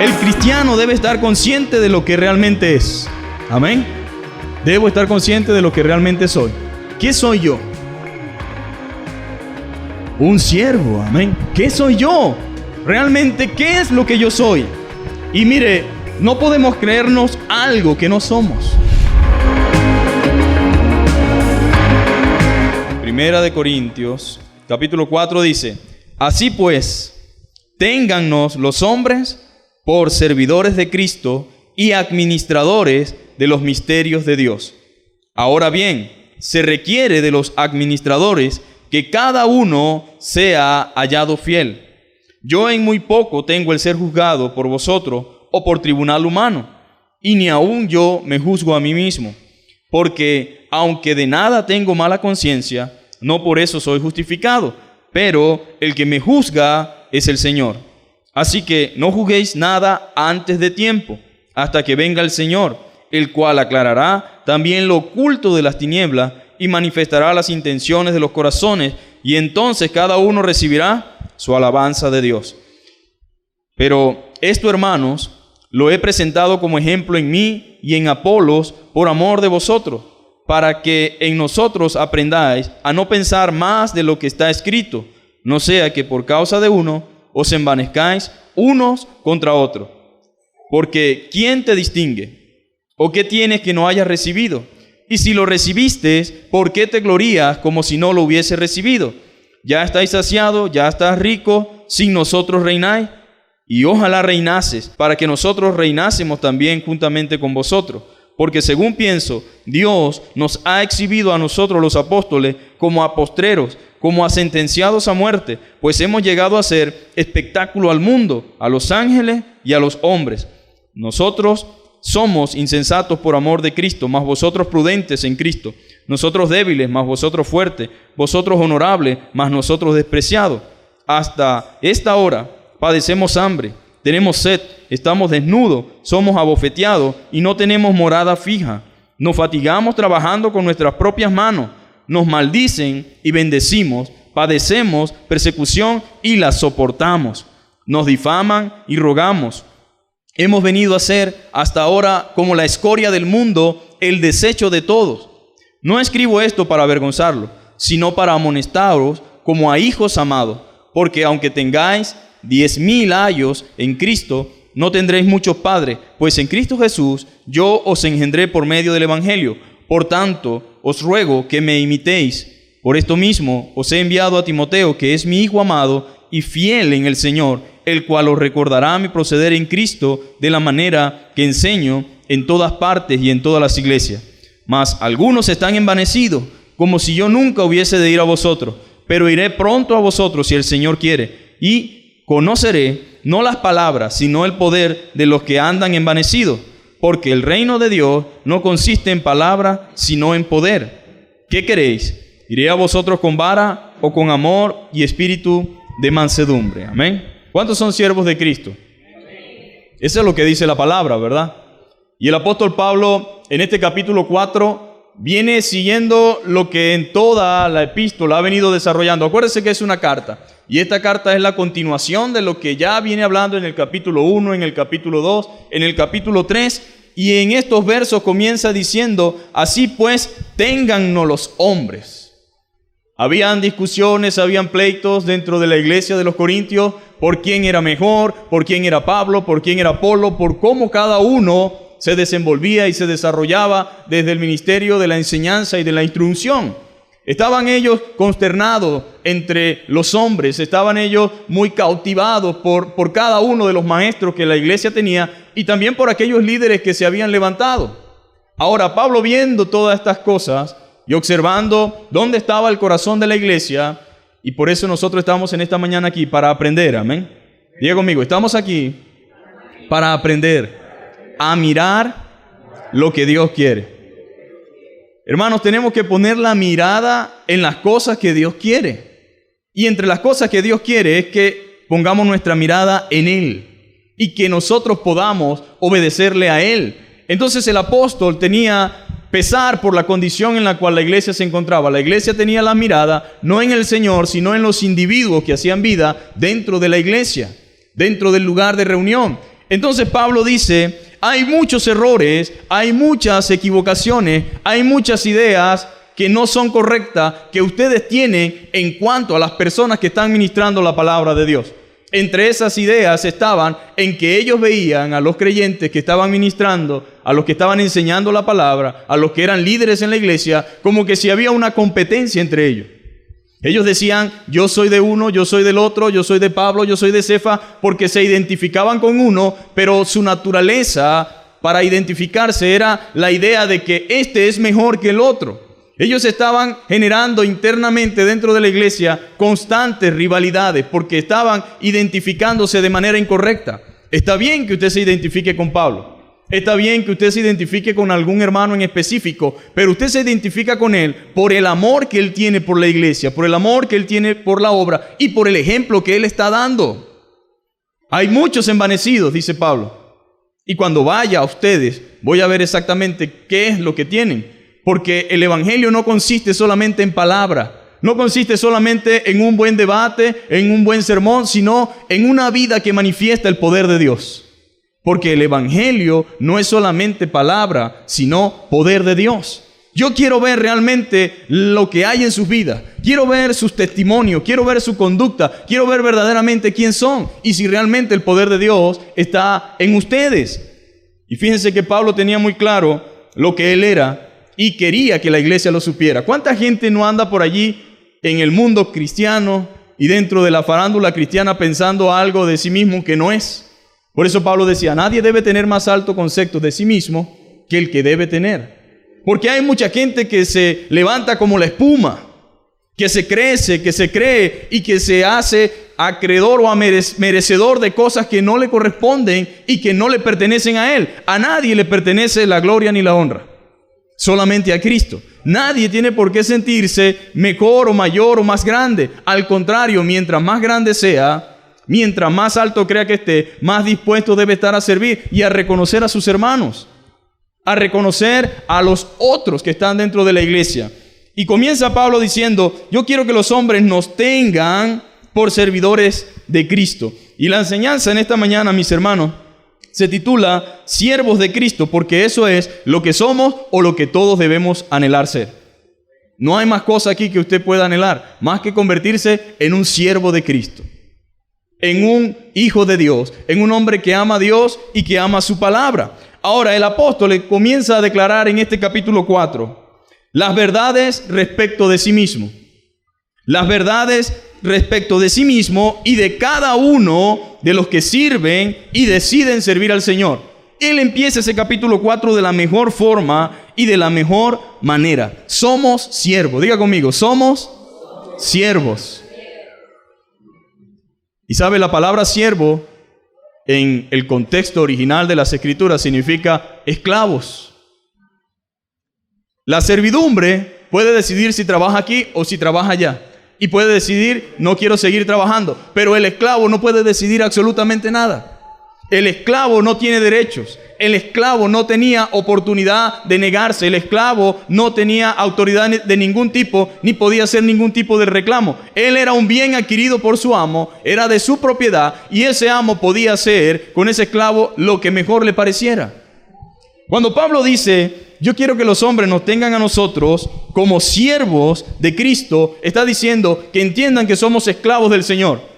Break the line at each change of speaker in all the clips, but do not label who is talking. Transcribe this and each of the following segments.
El cristiano debe estar consciente de lo que realmente es. Amén. Debo estar consciente de lo que realmente soy. ¿Qué soy yo? Un siervo. Amén. ¿Qué soy yo? Realmente, ¿qué es lo que yo soy? Y mire, no podemos creernos algo que no somos. Primera de Corintios, capítulo 4 dice: así pues, téngannos los hombres por servidores de Cristo y administradores de los misterios de Dios. Ahora bien, se requiere de los administradores que cada uno sea hallado fiel. Yo en muy poco tengo el ser juzgado por vosotros o por tribunal humano, y ni aun yo me juzgo a mí mismo, porque aunque de nada tengo mala conciencia, no por eso soy justificado, pero el que me juzga es el Señor. Así que no juzguéis nada antes de tiempo, hasta que venga el Señor, el cual aclarará también lo oculto de las tinieblas y manifestará las intenciones de los corazones, y entonces cada uno recibirá su alabanza de Dios. Pero esto, hermanos, lo he presentado como ejemplo en mí y en Apolos por amor de vosotros, para que en nosotros aprendáis a no pensar más de lo que está escrito, no sea que por causa de uno os envanezcáis unos contra otros. Porque ¿quién te distingue? ¿O qué tienes que no hayas recibido? Y si lo recibiste, ¿por qué te glorías como si no lo hubiese recibido? Ya estáis saciados, ya estás rico, sin nosotros reináis. Y ojalá reinases, para que nosotros reinásemos también juntamente con vosotros. Porque según pienso, Dios nos ha exhibido a nosotros los apóstoles como a postreros, como a sentenciados a muerte, pues hemos llegado a ser espectáculo al mundo, a los ángeles y a los hombres. Nosotros somos insensatos por amor de Cristo, mas vosotros prudentes en Cristo. Nosotros débiles, mas vosotros fuertes. Vosotros honorables, mas nosotros despreciados. Hasta esta hora padecemos hambre, tenemos sed, estamos desnudos, somos abofeteados y no tenemos morada fija. Nos fatigamos trabajando con nuestras propias manos. Nos maldicen y bendecimos, padecemos persecución y la soportamos. Nos difaman y rogamos. Hemos venido a ser hasta ahora como la escoria del mundo, el desecho de todos. No escribo esto para avergonzarlo, sino para amonestaros como a hijos amados, porque aunque tengáis 10,000 años en Cristo, no tendréis muchos padres, pues en Cristo Jesús yo os engendré por medio del Evangelio. Por tanto, os ruego que me imitéis. Por esto mismo os he enviado a Timoteo, que es mi hijo amado y fiel en el Señor, el cual os recordará mi proceder en Cristo de la manera que enseño en todas partes y en todas las iglesias. Mas algunos están envanecidos, como si yo nunca hubiese de ir a vosotros, pero iré pronto a vosotros si el Señor quiere, y conoceré no las palabras, sino el poder de los que andan envanecidos. Porque el reino de Dios no consiste en palabra, sino en poder. ¿Qué queréis? ¿Iré a vosotros con vara o con amor y espíritu de mansedumbre? Amén. ¿Cuántos son siervos de Cristo? Eso es lo que dice la palabra, ¿verdad? Y el apóstol Pablo, en este capítulo 4, viene siguiendo lo que en toda la epístola ha venido desarrollando. Acuérdense que es una carta. Y esta carta es la continuación de lo que ya viene hablando en el capítulo 1, en el capítulo 2, en el capítulo 3. Y en estos versos comienza diciendo: así pues, téngannos los hombres. Habían discusiones, habían pleitos dentro de la iglesia de los Corintios por quién era mejor, por quién era Pablo, por quién era Apolo, por cómo cada uno se desenvolvía y se desarrollaba desde el ministerio de la enseñanza y de la instrucción. Estaban ellos consternados entre los hombres, estaban ellos muy cautivados por cada uno de los maestros que la iglesia tenía y también por aquellos líderes que se habían levantado. Ahora, Pablo, viendo todas estas cosas y observando dónde estaba el corazón de la iglesia, y por eso nosotros estamos en esta mañana aquí para aprender, amén. Diga conmigo, estamos aquí para aprender a mirar lo que Dios quiere. Hermanos, tenemos que poner la mirada en las cosas que Dios quiere. Y entre las cosas que Dios quiere es que pongamos nuestra mirada en Él y que nosotros podamos obedecerle a Él. Entonces el apóstol tenía pesar por la condición en la cual la iglesia se encontraba. La iglesia tenía la mirada no en el Señor, sino en los individuos que hacían vida dentro de la iglesia, dentro del lugar de reunión. Entonces Pablo dice, hay muchos errores, hay muchas equivocaciones, hay muchas ideas que no son correctas que ustedes tienen en cuanto a las personas que están ministrando la palabra de Dios. Entre esas ideas estaban en que ellos veían a los creyentes que estaban ministrando, a los que estaban enseñando la palabra, a los que eran líderes en la iglesia, como que si había una competencia entre ellos. Ellos decían, yo soy de uno, yo soy del otro, yo soy de Pablo, yo soy de Cefa, porque se identificaban con uno, pero su naturaleza para identificarse era la idea de que este es mejor que el otro. Ellos estaban generando internamente dentro de la iglesia constantes rivalidades porque estaban identificándose de manera incorrecta. Está bien que usted se identifique con Pablo. Está bien que usted se identifique con algún hermano en específico, pero usted se identifica con él por el amor que él tiene por la iglesia, por el amor que él tiene por la obra y por el ejemplo que él está dando. Hay muchos envanecidos, dice Pablo. Y cuando vaya a ustedes, voy a ver exactamente qué es lo que tienen. Porque el evangelio no consiste solamente en palabra, no consiste solamente en un buen debate, en un buen sermón, sino en una vida que manifiesta el poder de Dios. Porque el evangelio no es solamente palabra, sino poder de Dios. Yo quiero ver realmente lo que hay en sus vidas. Quiero ver sus testimonios, quiero ver su conducta, quiero ver verdaderamente quién son y si realmente el poder de Dios está en ustedes. Y fíjense que Pablo tenía muy claro lo que él era y quería que la iglesia lo supiera. ¿Cuánta gente no anda por allí en el mundo cristiano y dentro de la farándula cristiana pensando algo de sí mismo que no es? Por eso Pablo decía, nadie debe tener más alto concepto de sí mismo que el que debe tener. Porque hay mucha gente que se levanta como la espuma, que se crece, que se cree y que se hace acreedor o merecedor de cosas que no le corresponden y que no le pertenecen a él. A nadie le pertenece la gloria ni la honra. Solamente a Cristo. Nadie tiene por qué sentirse mejor o mayor o más grande. Al contrario, mientras más grande sea, mientras más alto crea que esté, más dispuesto debe estar a servir y a reconocer a sus hermanos, a reconocer a los otros que están dentro de la iglesia. Y comienza Pablo diciendo, yo quiero que los hombres nos tengan por servidores de Cristo. Y la enseñanza en esta mañana, mis hermanos, se titula Siervos de Cristo, porque eso es lo que somos o lo que todos debemos anhelar ser. No hay más cosa aquí que usted pueda anhelar, más que convertirse en un siervo de Cristo, en un hijo de Dios, en un hombre que ama a Dios y que ama su palabra. Ahora, el apóstol comienza a declarar en este capítulo 4 las verdades respecto de sí mismo. Las verdades respecto de sí mismo y de cada uno de los que sirven y deciden servir al Señor. Él empieza ese capítulo 4 de la mejor forma y de la mejor manera. Somos siervos. Diga conmigo, somos siervos. Y sabe, la palabra siervo en el contexto original de las Escrituras significa esclavos. La servidumbre puede decidir si trabaja aquí o si trabaja allá. Y puede decidir, no quiero seguir trabajando. Pero el esclavo no puede decidir absolutamente nada. El esclavo no tiene derechos. El esclavo no tenía oportunidad de negarse. El esclavo no tenía autoridad de ningún tipo, ni podía hacer ningún tipo de reclamo. Él era un bien adquirido por su amo, era de su propiedad, y ese amo podía hacer con ese esclavo lo que mejor le pareciera. Cuando Pablo dice, yo quiero que los hombres nos tengan a nosotros como siervos de Cristo, está diciendo que entiendan que somos esclavos del Señor.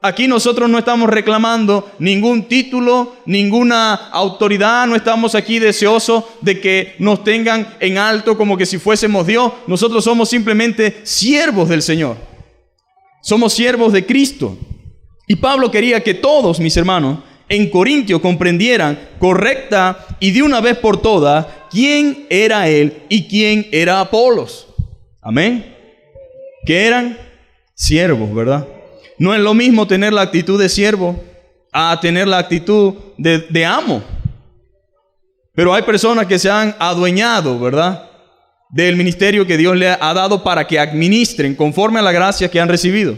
Aquí nosotros no estamos reclamando ningún título, ninguna autoridad, no estamos aquí deseosos de que nos tengan en alto como que si fuésemos Dios. Nosotros somos simplemente siervos del Señor. Somos siervos de Cristo. Y Pablo quería que todos, mis hermanos, en Corintio comprendieran correcta y de una vez por todas quién era él y quién era Apolos. Amén. Que eran siervos, ¿verdad? No es lo mismo tener la actitud de siervo a tener la actitud de amo. Pero hay personas que se han adueñado, ¿verdad?, del ministerio que Dios le ha dado para que administren conforme a la gracia que han recibido.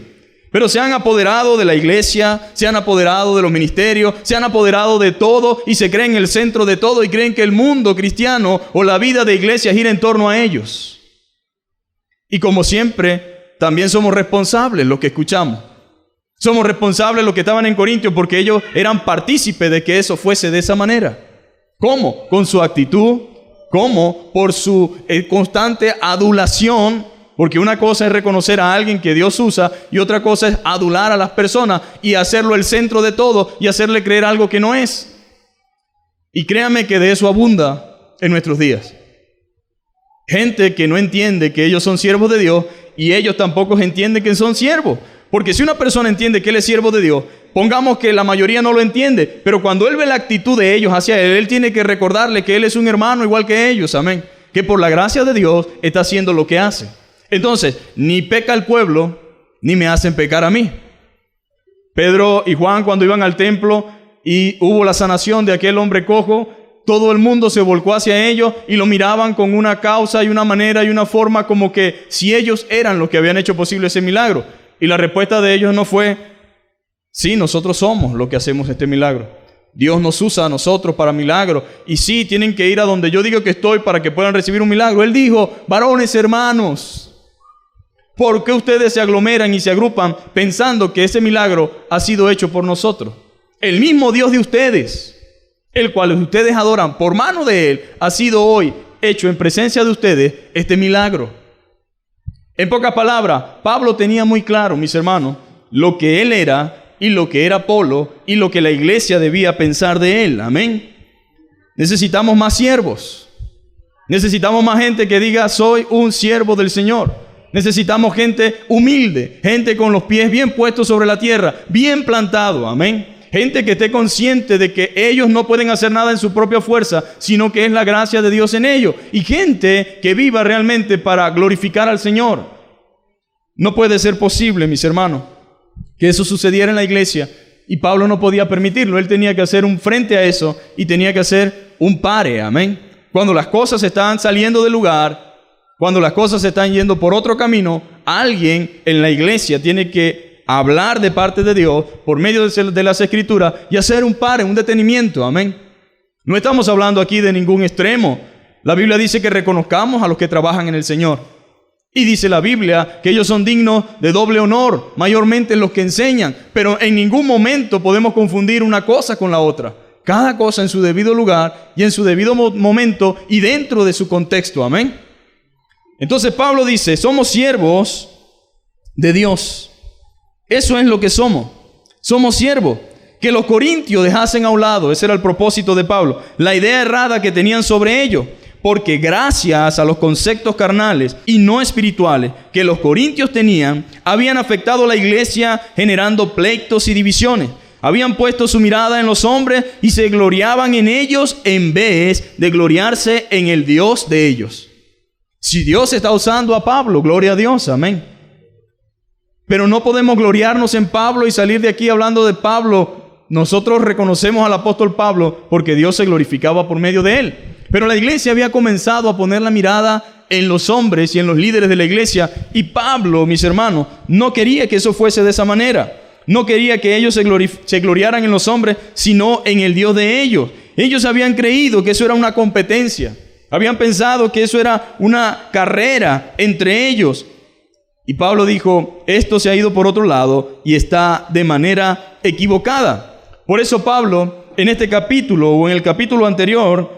Pero se han apoderado de la iglesia, se han apoderado de los ministerios, se han apoderado de todo y se creen el centro de todo y creen que el mundo cristiano o la vida de iglesia gira en torno a ellos. Y como siempre, también somos responsables los que escuchamos. Somos responsables de los que estaban en Corintios porque ellos eran partícipes de que eso fuese de esa manera. ¿Cómo? Con su actitud. ¿Cómo? Por su constante adulación. Porque una cosa es reconocer a alguien que Dios usa y otra cosa es adular a las personas y hacerlo el centro de todo y hacerle creer algo que no es. Y créame que de eso abunda en nuestros días. Gente que no entiende que ellos son siervos de Dios y ellos tampoco entienden que son siervos. Porque si una persona entiende que él es siervo de Dios, pongamos que la mayoría no lo entiende, pero cuando él ve la actitud de ellos hacia él, él tiene que recordarle que él es un hermano igual que ellos, amén. Que por la gracia de Dios está haciendo lo que hace. Entonces, ni peca el pueblo, ni me hacen pecar a mí. Pedro y Juan, cuando iban al templo y hubo la sanación de aquel hombre cojo, todo el mundo se volcó hacia ellos y lo miraban con una causa y una manera y una forma como que si ellos eran los que habían hecho posible ese milagro. Y la respuesta de ellos no fue, sí, nosotros somos los que hacemos este milagro. Dios nos usa a nosotros para milagros. Y sí, tienen que ir a donde yo digo que estoy para que puedan recibir un milagro. Él dijo, varones hermanos, ¿por qué ustedes se aglomeran y se agrupan pensando que ese milagro ha sido hecho por nosotros? El mismo Dios de ustedes, el cual ustedes adoran por mano de Él, ha sido hoy hecho en presencia de ustedes este milagro. En pocas palabras, Pablo tenía muy claro, mis hermanos, lo que él era y lo que era Apolo y lo que la iglesia debía pensar de él. Amén. Necesitamos más siervos. Necesitamos más gente que diga, soy un siervo del Señor. Necesitamos gente humilde, gente con los pies bien puestos sobre la tierra, bien plantado. Amén. Gente que esté consciente de que ellos no pueden hacer nada en su propia fuerza, sino que es la gracia de Dios en ellos. Y gente que viva realmente para glorificar al Señor. No puede ser posible, mis hermanos, que eso sucediera en la iglesia. Y Pablo no podía permitirlo. Él tenía que hacer un frente a eso y tenía que hacer un pare. Amén. Cuando las cosas estaban saliendo del lugar, cuando las cosas se están yendo por otro camino, alguien en la iglesia tiene que hablar de parte de Dios por medio de las Escrituras y hacer un pare, un detenimiento. Amén. No estamos hablando aquí de ningún extremo. La Biblia dice que reconozcamos a los que trabajan en el Señor. Y dice la Biblia que ellos son dignos de doble honor, mayormente los que enseñan. Pero en ningún momento podemos confundir una cosa con la otra. Cada cosa en su debido lugar y en su debido momento y dentro de su contexto. Amén. Entonces Pablo dice, somos siervos de Dios. Eso es lo que somos. Somos siervos. Que los corintios dejasen a un lado, ese era el propósito de Pablo, la idea errada que tenían sobre ellos. Porque gracias a los conceptos carnales y no espirituales que los corintios tenían, habían afectado a la iglesia generando pleitos y divisiones. Habían puesto su mirada en los hombres y se gloriaban en ellos en vez de gloriarse en el Dios de ellos. Si Dios está usando a Pablo, gloria a Dios, amén. Pero no podemos gloriarnos en Pablo y salir de aquí hablando de Pablo. Nosotros reconocemos al apóstol Pablo porque Dios se glorificaba por medio de él. Pero la iglesia había comenzado a poner la mirada en los hombres y en los líderes de la iglesia. Y Pablo, mis hermanos, no quería que eso fuese de esa manera. No quería que ellos se gloriaran en los hombres, sino en el Dios de ellos. Ellos habían creído que eso era una competencia. Habían pensado que eso era una carrera entre ellos. Y Pablo dijo, esto se ha ido por otro lado y está de manera equivocada. Por eso Pablo, en este capítulo o en el capítulo anterior,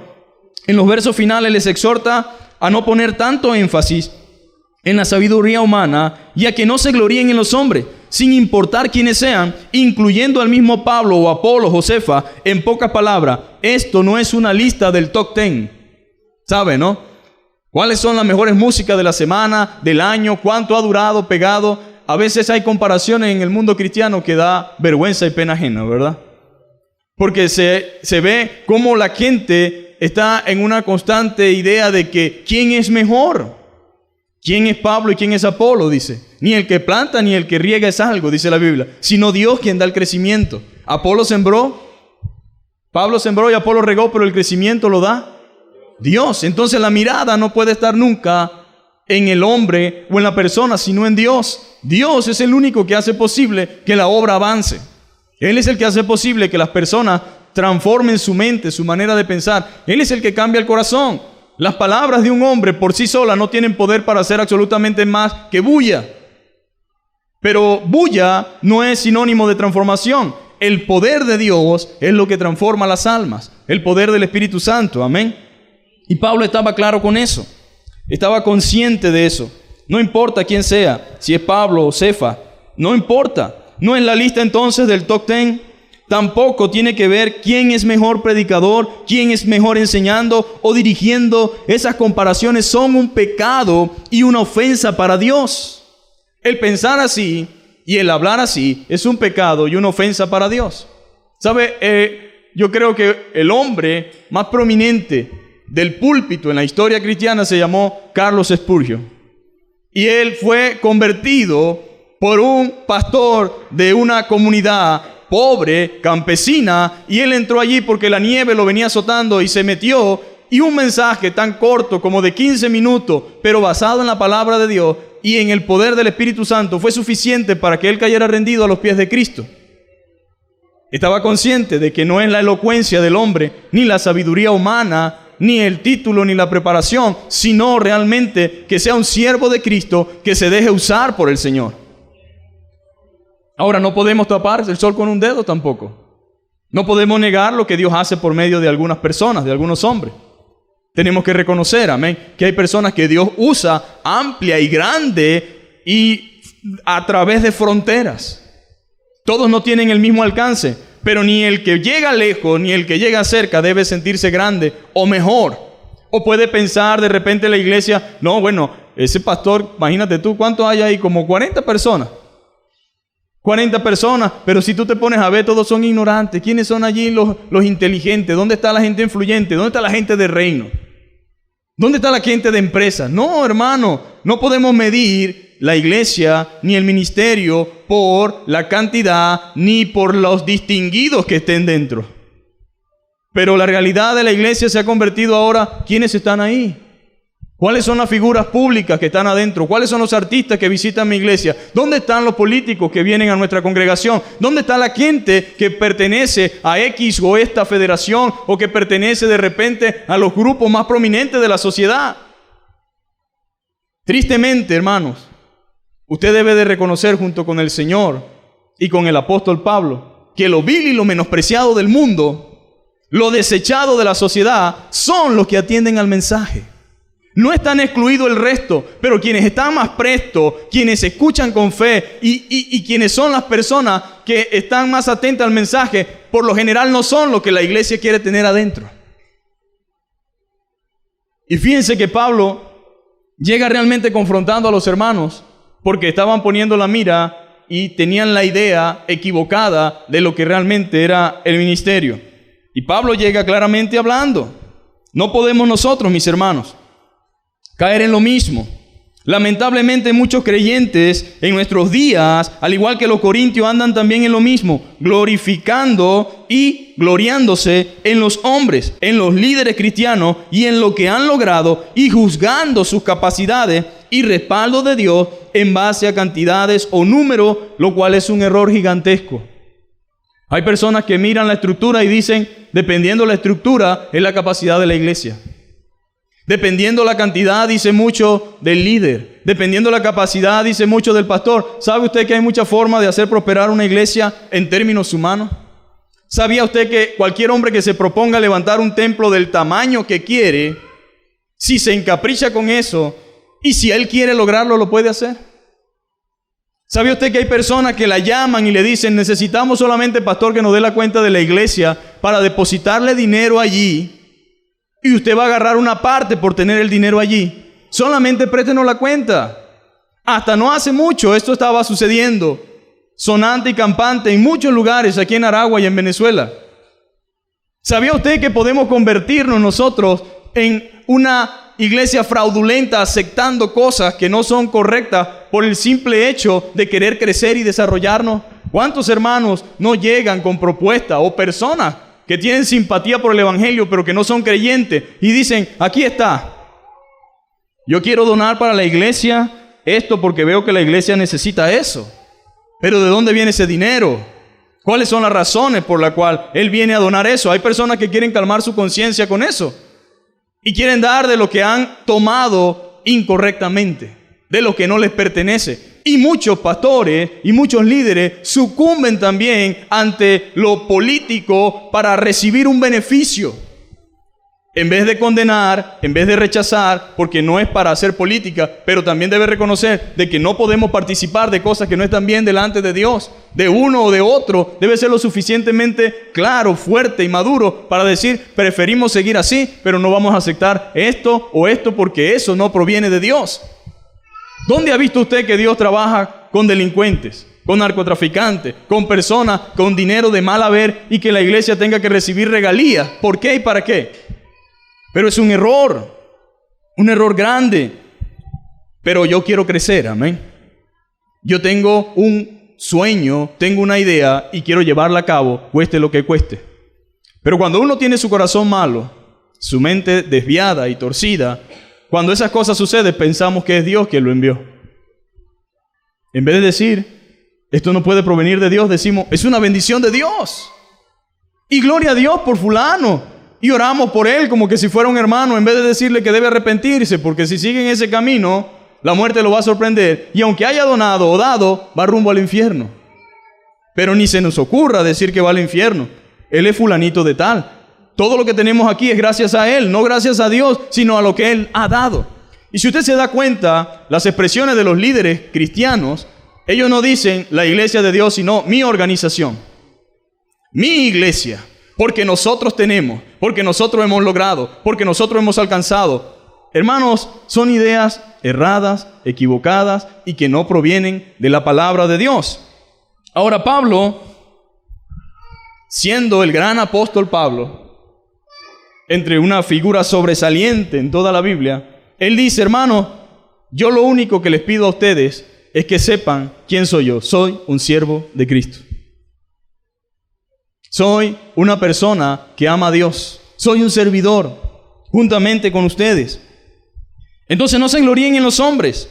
en los versos finales les exhorta a no poner tanto énfasis en la sabiduría humana y a que no se gloríen en los hombres, sin importar quiénes sean, incluyendo al mismo Pablo o Apolo, Josefa. En pocas palabras, esto no es una lista del top 10. ¿Sabe, no? ¿Cuáles son las mejores músicas de la semana, del año? ¿Cuánto ha durado pegado? A veces hay comparaciones en el mundo cristiano que da vergüenza y pena ajena, ¿verdad? Porque se ve cómo la gente está en una constante idea de que ¿quién es mejor? ¿Quién es Pablo y quién es Apolo? Dice. Ni el que planta ni el que riega es algo, dice la Biblia, sino Dios quien da el crecimiento. Apolo sembró, Pablo sembró y Apolo regó, pero el crecimiento lo da Dios. Entonces la mirada no puede estar nunca en el hombre o en la persona, sino en Dios. Dios es el único que hace posible que la obra avance. Él es el que hace posible que las personas transformen su mente, su manera de pensar. Él es el que cambia el corazón. Las palabras de un hombre por sí solas no tienen poder para hacer absolutamente más que bulla. Pero bulla no es sinónimo de transformación. El poder de Dios es lo que transforma las almas. El poder del Espíritu Santo. Amén. Y Pablo estaba claro con eso. Estaba consciente de eso. No importa quién sea, si es Pablo o Cefa, no importa. No es la lista entonces del top 10. Tampoco tiene que ver quién es mejor predicador, quién es mejor enseñando o dirigiendo. Esas comparaciones son un pecado y una ofensa para Dios. El pensar así y el hablar así es un pecado y una ofensa para Dios. ¿Sabe? Yo creo que el hombre más prominente del púlpito en la historia cristiana se llamó Carlos Spurgeon. Y él fue convertido por un pastor de una comunidad pobre, campesina, y él entró allí porque la nieve lo venía azotando y se metió, y un mensaje tan corto como de 15 minutos, pero basado en la palabra de Dios y en el poder del Espíritu Santo, fue suficiente para que él cayera rendido a los pies de Cristo. Estaba consciente de que no es la elocuencia del hombre, ni la sabiduría humana, ni el título, ni la preparación, sino realmente que sea un siervo de Cristo que se deje usar por el Señor. Ahora, no podemos tapar el sol con un dedo tampoco. No podemos negar lo que Dios hace por medio de algunas personas, de algunos hombres. Tenemos que reconocer, amén, que hay personas que Dios usa amplia y grande y a través de fronteras. Todos no tienen el mismo alcance, pero ni el que llega lejos ni el que llega cerca debe sentirse grande o mejor. O puede pensar de repente la iglesia, no, bueno, ese pastor, imagínate tú, ¿cuántos hay ahí? Como 40 personas. 40 personas, pero si tú te pones a ver, todos son ignorantes. ¿Quiénes son allí los inteligentes? ¿Dónde está la gente influyente? ¿Dónde está la gente de reino? ¿Dónde está la gente de empresa? No, hermano, no podemos medir la iglesia ni el ministerio por la cantidad ni por los distinguidos que estén dentro. Pero la realidad de la iglesia se ha convertido ahora, ¿quiénes están ahí? ¿Cuáles son las figuras públicas que están adentro? ¿Cuáles son los artistas que visitan mi iglesia? ¿Dónde están los políticos que vienen a nuestra congregación? ¿Dónde está la gente que pertenece a X o esta federación o que pertenece de repente a los grupos más prominentes de la sociedad? Tristemente, hermanos, usted debe de reconocer junto con el Señor y con el apóstol Pablo que lo vil y lo menospreciado del mundo, lo desechado de la sociedad, son los que atienden al mensaje. No están excluidos el resto, pero quienes están más prestos, quienes escuchan con fe y quienes son las personas que están más atentas al mensaje, por lo general no son lo que la iglesia quiere tener adentro. Y fíjense que Pablo llega realmente confrontando a los hermanos porque estaban poniendo la mira y tenían la idea equivocada de lo que realmente era el ministerio. Y Pablo llega claramente hablando. No podemos nosotros, mis hermanos, caer en lo mismo. Lamentablemente muchos creyentes en nuestros días, al igual que los corintios, andan también en lo mismo, glorificando y gloriándose en los hombres, en los líderes cristianos y en lo que han logrado y juzgando sus capacidades y respaldo de Dios en base a cantidades o número, lo cual es un error gigantesco. Hay personas que miran la estructura y dicen, dependiendo de la estructura, es la capacidad de la iglesia. Dependiendo la cantidad, dice mucho del líder. Dependiendo la capacidad, dice mucho del pastor. ¿Sabe usted que hay muchas formas de hacer prosperar una iglesia en términos humanos? ¿Sabía usted que cualquier hombre que se proponga levantar un templo del tamaño que quiere, si se encapricha con eso y si él quiere lograrlo, lo puede hacer? ¿Sabía usted que hay personas que la llaman y le dicen, necesitamos solamente, pastor, que nos dé la cuenta de la iglesia para depositarle dinero allí? Y usted va a agarrar una parte por tener el dinero allí. Solamente préstenos la cuenta. Hasta no hace mucho esto estaba sucediendo, sonante y campante en muchos lugares aquí en Aragua y en Venezuela. ¿Sabía usted que podemos convertirnos nosotros en una iglesia fraudulenta aceptando cosas que no son correctas por el simple hecho de querer crecer y desarrollarnos? ¿Cuántos hermanos no llegan con propuestas o personas que tienen simpatía por el evangelio pero que no son creyentes y dicen, aquí está, yo quiero donar para la iglesia esto porque veo que la iglesia necesita eso? Pero ¿de dónde viene ese dinero? ¿Cuáles son las razones por las cuales él viene a donar eso? Hay personas que quieren calmar su conciencia con eso y quieren dar de lo que han tomado incorrectamente, de lo que no les pertenece. Y muchos pastores y muchos líderes sucumben también ante lo político para recibir un beneficio. En vez de condenar, en vez de rechazar, porque no es para hacer política, pero también debe reconocer de que no podemos participar de cosas que no están bien delante de Dios, de uno o de otro. Debe ser lo suficientemente claro, fuerte y maduro para decir, preferimos seguir así, pero no vamos a aceptar esto o esto porque eso no proviene de Dios. ¿Dónde ha visto usted que Dios trabaja con delincuentes, con narcotraficantes, con personas con dinero de mal haber y que la iglesia tenga que recibir regalías? ¿Por qué y para qué? Pero es un error grande. Pero yo quiero crecer, amén. Yo tengo un sueño, tengo una idea y quiero llevarla a cabo, cueste lo que cueste. Pero cuando uno tiene su corazón malo, su mente desviada y torcida, cuando esas cosas suceden, pensamos que es Dios quien lo envió. En vez de decir, esto no puede provenir de Dios, decimos, es una bendición de Dios. Y gloria a Dios por fulano. Y oramos por él como que si fuera un hermano, en vez de decirle que debe arrepentirse, porque si sigue en ese camino, la muerte lo va a sorprender. Y aunque haya donado o dado, va rumbo al infierno. Pero ni se nos ocurra decir que va al infierno. Él es fulanito de tal. Todo lo que tenemos aquí es gracias a él, no gracias a Dios, sino a lo que él ha dado. Y si usted se da cuenta, las expresiones de los líderes cristianos, ellos no dicen la iglesia de Dios, sino mi organización, mi iglesia. Porque nosotros tenemos, porque nosotros hemos logrado, porque nosotros hemos alcanzado. Hermanos, son ideas erradas, equivocadas y que no provienen de la palabra de Dios. Ahora Pablo, siendo el gran apóstol Pablo, entre una figura sobresaliente en toda la Biblia, él dice, hermanos, yo lo único que les pido a ustedes es que sepan quién soy yo. Soy un siervo de Cristo. Soy una persona que ama a Dios. Soy un servidor, juntamente con ustedes. Entonces no se gloríen en los hombres,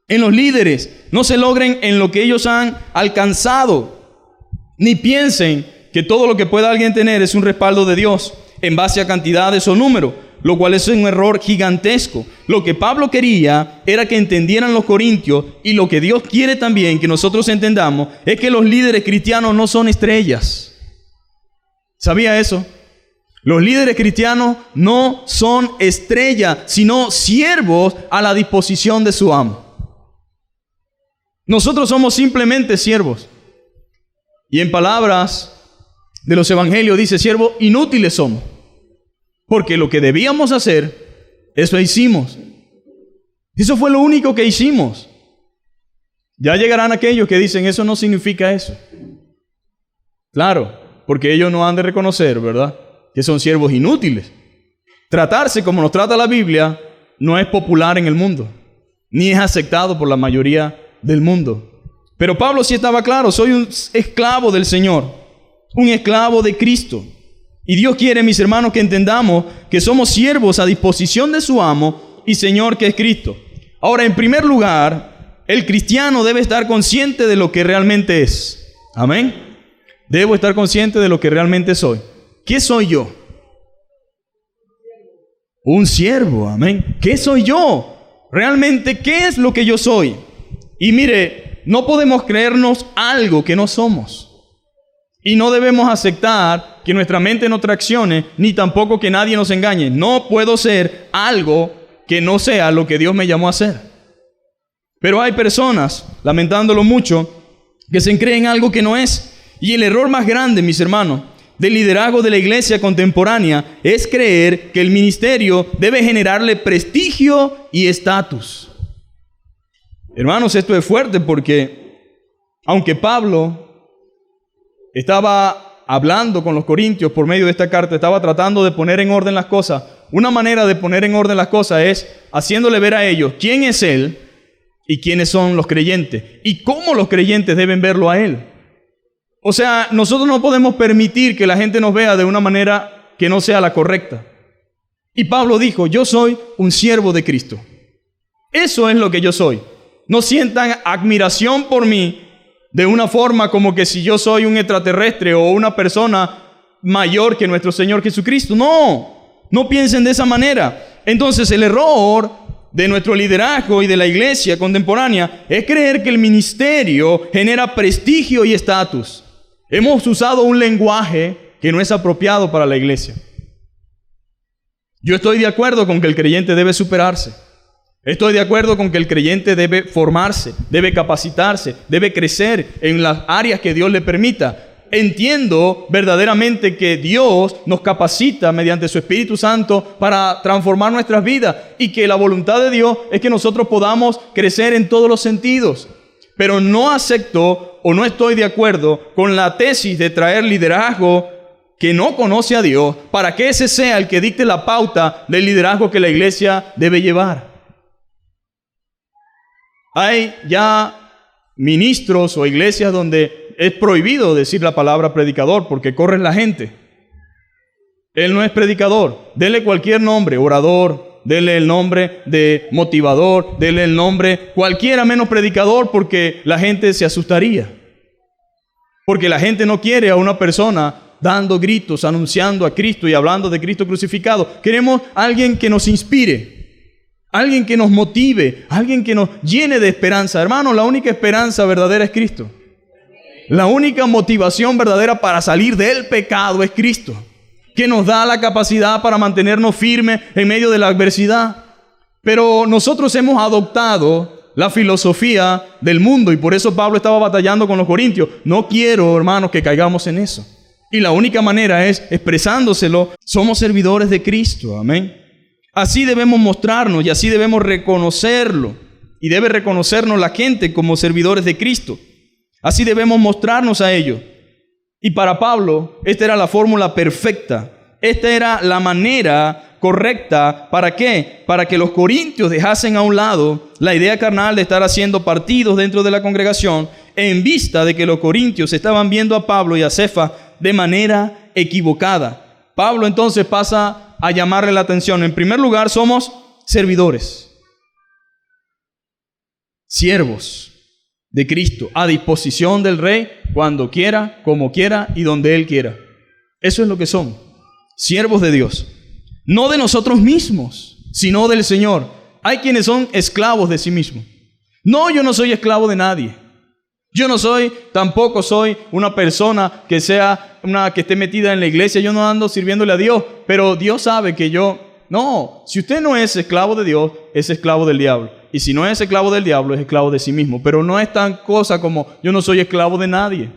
en los líderes. No se logren en lo que ellos han alcanzado. Ni piensen que todo lo que pueda alguien tener es un respaldo de Dios en base a cantidades o número, lo cual es un error gigantesco. Lo que Pablo quería era que entendieran los corintios, y lo que Dios quiere también que nosotros entendamos es que los líderes cristianos no son estrellas. ¿Sabía eso? Los líderes cristianos no son estrellas, sino siervos a la disposición de su amo. Nosotros somos simplemente siervos. Y en palabras de los evangelios dice, siervos inútiles somos. Porque lo que debíamos hacer, eso hicimos. Eso fue lo único que hicimos. Ya llegarán aquellos que dicen, eso no significa eso. Claro. Porque ellos no han de reconocer, ¿verdad?, que son siervos inútiles. Tratarse como nos trata la Biblia no es popular en el mundo, ni es aceptado por la mayoría del mundo. Pero Pablo sí estaba claro, soy un esclavo del Señor, un esclavo de Cristo. Y Dios quiere, mis hermanos, que entendamos que somos siervos a disposición de su amo y Señor, que es Cristo. Ahora, en primer lugar, el cristiano debe estar consciente de lo que realmente es. Amén. Debo estar consciente de lo que realmente soy. ¿Qué soy yo? Un siervo, amén. ¿Qué soy yo? Realmente, ¿qué es lo que yo soy? Y mire, no podemos creernos algo que no somos. Y no debemos aceptar que nuestra mente no traccione, ni tampoco que nadie nos engañe. No puedo ser algo que no sea lo que Dios me llamó a ser. Pero hay personas, lamentándolo mucho, que se creen algo que no es. Y el error más grande, mis hermanos, del liderazgo de la iglesia contemporánea es creer que el ministerio debe generarle prestigio y estatus. Hermanos, esto es fuerte porque aunque Pablo estaba hablando con los corintios por medio de esta carta, estaba tratando de poner en orden las cosas. Una manera de poner en orden las cosas es haciéndole ver a ellos quién es Él y quiénes son los creyentes y cómo los creyentes deben verlo a Él. O sea, nosotros no podemos permitir que la gente nos vea de una manera que no sea la correcta. Y Pablo dijo, yo soy un siervo de Cristo. Eso es lo que yo soy. No sientan admiración por mí de una forma como que si yo soy un extraterrestre o una persona mayor que nuestro Señor Jesucristo. No piensen de esa manera. Entonces el error de nuestro liderazgo y de la iglesia contemporánea es creer que el ministerio genera prestigio y estatus. Hemos usado un lenguaje que no es apropiado para la iglesia. Yo estoy de acuerdo con que el creyente debe superarse. Estoy de acuerdo con que el creyente debe formarse, debe capacitarse, debe crecer en las áreas que Dios le permita. Entiendo verdaderamente que Dios nos capacita mediante su Espíritu Santo para transformar nuestras vidas y que la voluntad de Dios es que nosotros podamos crecer en todos los sentidos. Pero no acepto o no estoy de acuerdo con la tesis de traer liderazgo que no conoce a Dios para que ese sea el que dicte la pauta del liderazgo que la iglesia debe llevar. Hay ya ministros o iglesias donde es prohibido decir la palabra predicador porque corre la gente. Él no es predicador. Denle cualquier nombre, orador, denle el nombre de motivador, denle el nombre cualquiera menos predicador porque la gente se asustaría. Porque la gente no quiere a una persona dando gritos, anunciando a Cristo y hablando de Cristo crucificado. Queremos a alguien que nos inspire, alguien que nos motive, alguien que nos llene de esperanza. Hermano, la única esperanza verdadera es Cristo. La única motivación verdadera para salir del pecado es Cristo, que nos da la capacidad para mantenernos firmes en medio de la adversidad. Pero nosotros hemos adoptado la filosofía del mundo y por eso Pablo estaba batallando con los corintios. No quiero, hermanos, que caigamos en eso. Y la única manera es expresándoselo. Somos servidores de Cristo, amén. Así debemos mostrarnos y así debemos reconocerlo. Y debe reconocernos la gente como servidores de Cristo. Así debemos mostrarnos a ellos. Y para Pablo, esta era la fórmula perfecta. Esta era la manera correcta. ¿Para qué? Para que los corintios dejasen a un lado la idea carnal de estar haciendo partidos dentro de la congregación en vista de que los corintios estaban viendo a Pablo y a Cefas de manera equivocada. Pablo entonces pasa a llamarle la atención. En primer lugar, somos servidores, siervos de Cristo, a disposición del Rey, cuando quiera, como quiera y donde Él quiera. Eso es lo que son, siervos de Dios. No de nosotros mismos, sino del Señor. Hay quienes son esclavos de sí mismos. No, yo no soy esclavo de nadie. Yo no soy, tampoco soy una persona que esté metida en la iglesia. Yo no ando sirviéndole a Dios, pero Dios sabe que no, si usted no es esclavo de Dios, es esclavo del diablo. Y si no es esclavo del diablo, es esclavo de sí mismo. Pero no es tan cosa como yo no soy esclavo de nadie.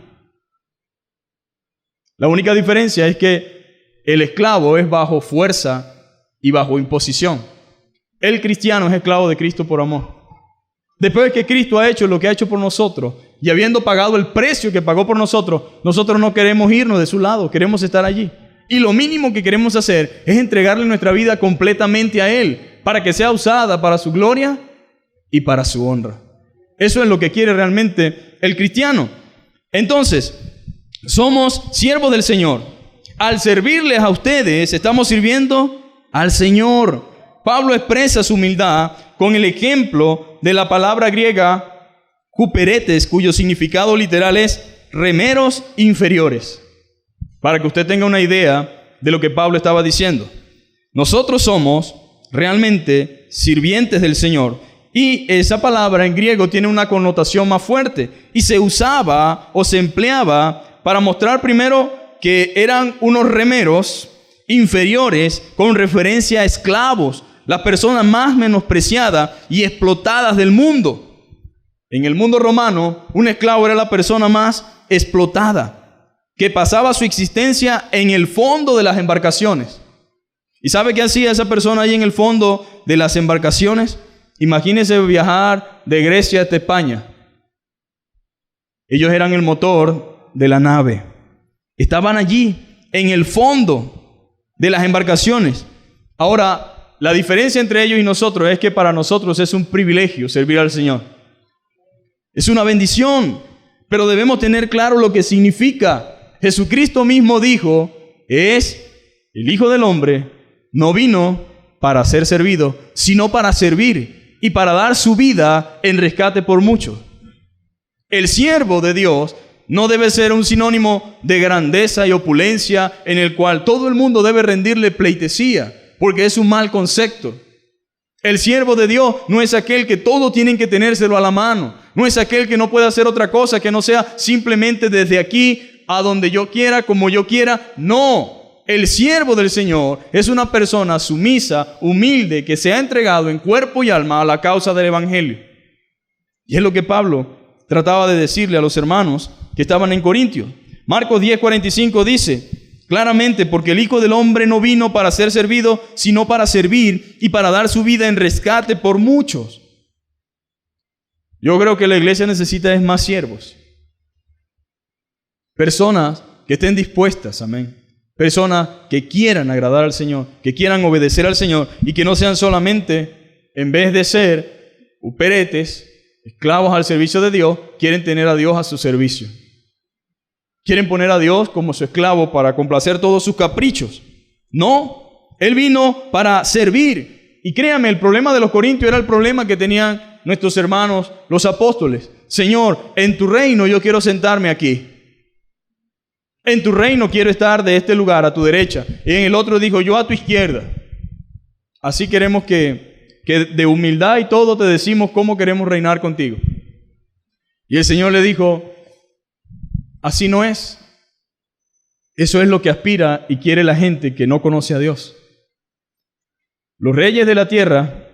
La única diferencia es que el esclavo es bajo fuerza y bajo imposición. El cristiano es esclavo de Cristo por amor. Después de que Cristo ha hecho lo que ha hecho por nosotros y habiendo pagado el precio que pagó por nosotros, nosotros no queremos irnos de su lado, queremos estar allí. Y lo mínimo que queremos hacer es entregarle nuestra vida completamente a Él para que sea usada para su gloria y para su honra. Eso es lo que quiere realmente el cristiano. Entonces, somos siervos del Señor. Al servirles a ustedes, estamos sirviendo al Señor. Pablo expresa su humildad con el ejemplo de la palabra griega huperetes, cuyo significado literal es remeros inferiores. Para que usted tenga una idea de lo que Pablo estaba diciendo. Nosotros somos realmente sirvientes del Señor. Y esa palabra en griego tiene una connotación más fuerte. Y se usaba o se empleaba para mostrar primero que eran unos remeros inferiores con referencia a esclavos, las personas más menospreciadas y explotadas del mundo. En el mundo romano, un esclavo era la persona más explotada, que pasaba su existencia en el fondo de las embarcaciones. ¿Y sabe qué hacía esa persona ahí en el fondo de las embarcaciones? Imagínense viajar de Grecia hasta España. Ellos eran el motor de la nave. Estaban allí, en el fondo de las embarcaciones. Ahora, la diferencia entre ellos y nosotros es que para nosotros es un privilegio servir al Señor. Es una bendición, pero debemos tener claro lo que significa. Jesucristo mismo dijo, el Hijo del Hombre no vino para ser servido, sino para servir y para dar su vida en rescate por muchos. El siervo de Dios no debe ser un sinónimo de grandeza y opulencia en el cual todo el mundo debe rendirle pleitesía, porque es un mal concepto. El siervo de Dios no es aquel que todo tienen que tenérselo a la mano. No es aquel que no puede hacer otra cosa que no sea simplemente desde aquí a donde yo quiera, como yo quiera. No, el siervo del Señor es una persona sumisa, humilde, que se ha entregado en cuerpo y alma a la causa del Evangelio. Y es lo que Pablo trataba de decirle a los hermanos que estaban en Corintios. Marcos 10:45 dice claramente, porque el Hijo del Hombre no vino para ser servido, sino para servir y para dar su vida en rescate por muchos. Yo creo que la iglesia necesita es más siervos. Personas que estén dispuestas, amén. Personas que quieran agradar al Señor, que quieran obedecer al Señor y que no sean solamente, en vez de ser uperetes, esclavos al servicio de Dios, quieren tener a Dios a su servicio. Quieren poner a Dios como su esclavo para complacer todos sus caprichos. No, Él vino para servir. Y créame, el problema de los corintios era el problema que tenían nuestros hermanos, los apóstoles. Señor, en tu reino yo quiero sentarme aquí. En tu reino quiero estar de este lugar a tu derecha. Y en el otro dijo, yo a tu izquierda. Así queremos que de humildad y todo te decimos cómo queremos reinar contigo. Y el Señor le dijo, así no es. Eso es lo que aspira y quiere la gente que no conoce a Dios. Los reyes de la tierra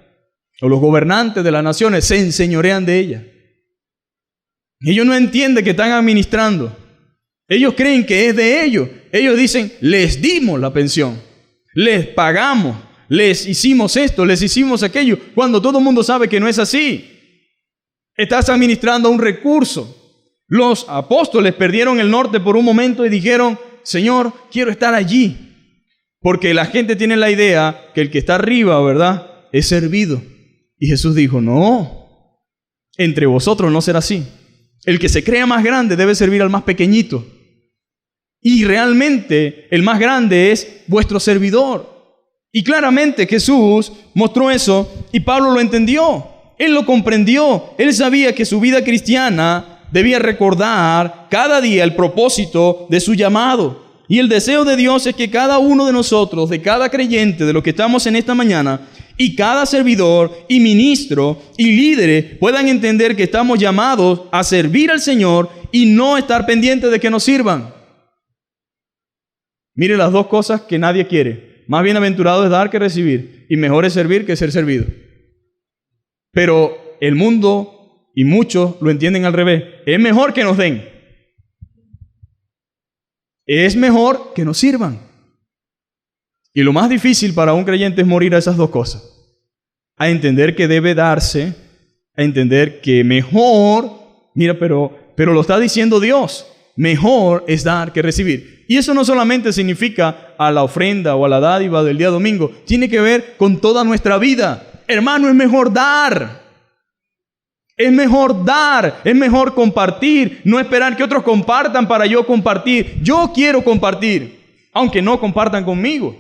o los gobernantes de las naciones se enseñorean de ella. Ellos no entienden que están administrando. Ellos creen que es de ellos. Ellos dicen, les dimos la pensión, les pagamos, les hicimos esto, les hicimos aquello, cuando todo el mundo sabe que no es así. Estás administrando un recurso. Los apóstoles perdieron el norte por un momento y dijeron, Señor, quiero estar allí. Porque la gente tiene la idea que el que está arriba, ¿verdad?, es servido. Y Jesús dijo, no, entre vosotros no será así. El que se crea más grande debe servir al más pequeñito. Y realmente el más grande es vuestro servidor. Y claramente Jesús mostró eso y Pablo lo entendió. Él lo comprendió. Él sabía que su vida cristiana debía recordar cada día el propósito de su llamado. Y el deseo de Dios es que cada uno de nosotros, de cada creyente, de los que estamos en esta mañana, y cada servidor y ministro y líderes puedan entender que estamos llamados a servir al Señor y no estar pendientes de que nos sirvan. Mire las dos cosas que nadie quiere. Más bienaventurado es dar que recibir, y mejor es servir que ser servido. Pero el mundo y muchos lo entienden al revés. Es mejor que nos den. Es mejor que nos sirvan. Y lo más difícil para un creyente es morir a esas dos cosas. A entender que debe darse, a entender que mejor, mira, pero lo está diciendo Dios, mejor es dar que recibir. Y eso no solamente significa a la ofrenda o a la dádiva del día domingo, tiene que ver con toda nuestra vida. Hermano, es mejor dar. Es mejor dar, es mejor compartir, no esperar que otros compartan para yo compartir. Yo quiero compartir, aunque no compartan conmigo.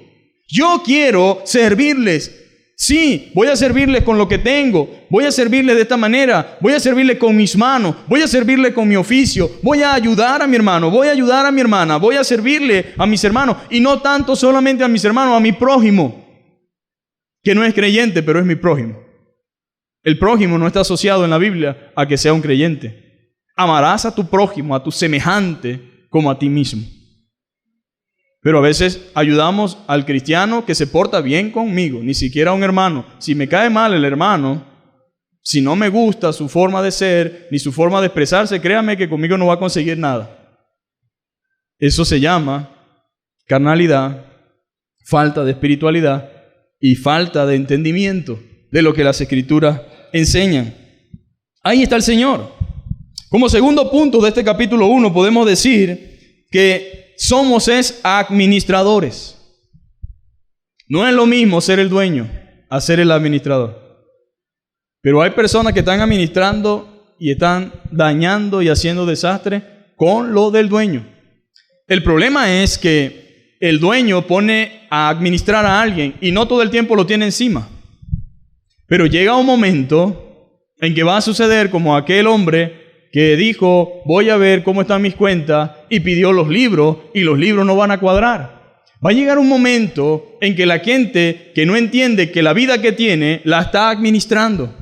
Yo quiero servirles. Sí, voy a servirles con lo que tengo, voy a servirles de esta manera, voy a servirles con mis manos, voy a servirles con mi oficio, voy a ayudar a mi hermano, voy a ayudar a mi hermana, voy a servirle a mis hermanos, y no tanto solamente a mis hermanos, a mi prójimo, que no es creyente, pero es mi prójimo. El prójimo no está asociado en la Biblia a que sea un creyente. Amarás a tu prójimo, a tu semejante, como a ti mismo. Pero a veces ayudamos al cristiano que se porta bien conmigo, ni siquiera a un hermano. Si me cae mal el hermano, si no me gusta su forma de ser, ni su forma de expresarse, créame que conmigo no va a conseguir nada. Eso se llama carnalidad, falta de espiritualidad y falta de entendimiento de lo que las Escrituras enseñan. Ahí está el Señor. Como segundo punto de este capítulo 1 podemos decir que somos administradores. No es lo mismo ser el dueño a ser el administrador. Pero hay personas que están administrando y están dañando y haciendo desastre con lo del dueño. El problema es que el dueño pone a administrar a alguien y no todo el tiempo lo tiene encima. Pero llega un momento en que va a suceder como aquel hombre que dijo, voy a ver cómo están mis cuentas, y pidió los libros, y los libros no van a cuadrar. Va a llegar un momento en que la gente que no entiende que la vida que tiene la está administrando.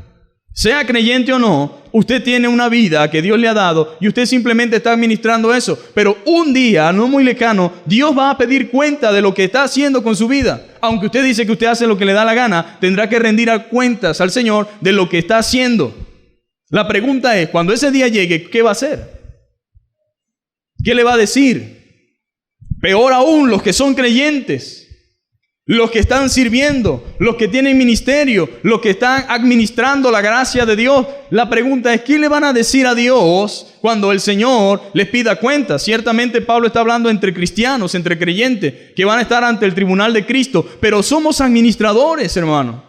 Sea creyente o no, usted tiene una vida que Dios le ha dado y usted simplemente está administrando eso. Pero un día, no muy lejano, Dios va a pedir cuenta de lo que está haciendo con su vida. Aunque usted dice que usted hace lo que le da la gana, tendrá que rendir cuentas al Señor de lo que está haciendo. La pregunta es, cuando ese día llegue, ¿qué va a hacer? ¿Qué le va a decir? Peor aún, los que son creyentes, los que están sirviendo, los que tienen ministerio, los que están administrando la gracia de Dios. La pregunta es, ¿qué le van a decir a Dios cuando el Señor les pida cuentas? Ciertamente Pablo está hablando entre cristianos, entre creyentes, que van a estar ante el tribunal de Cristo, pero somos administradores, hermano.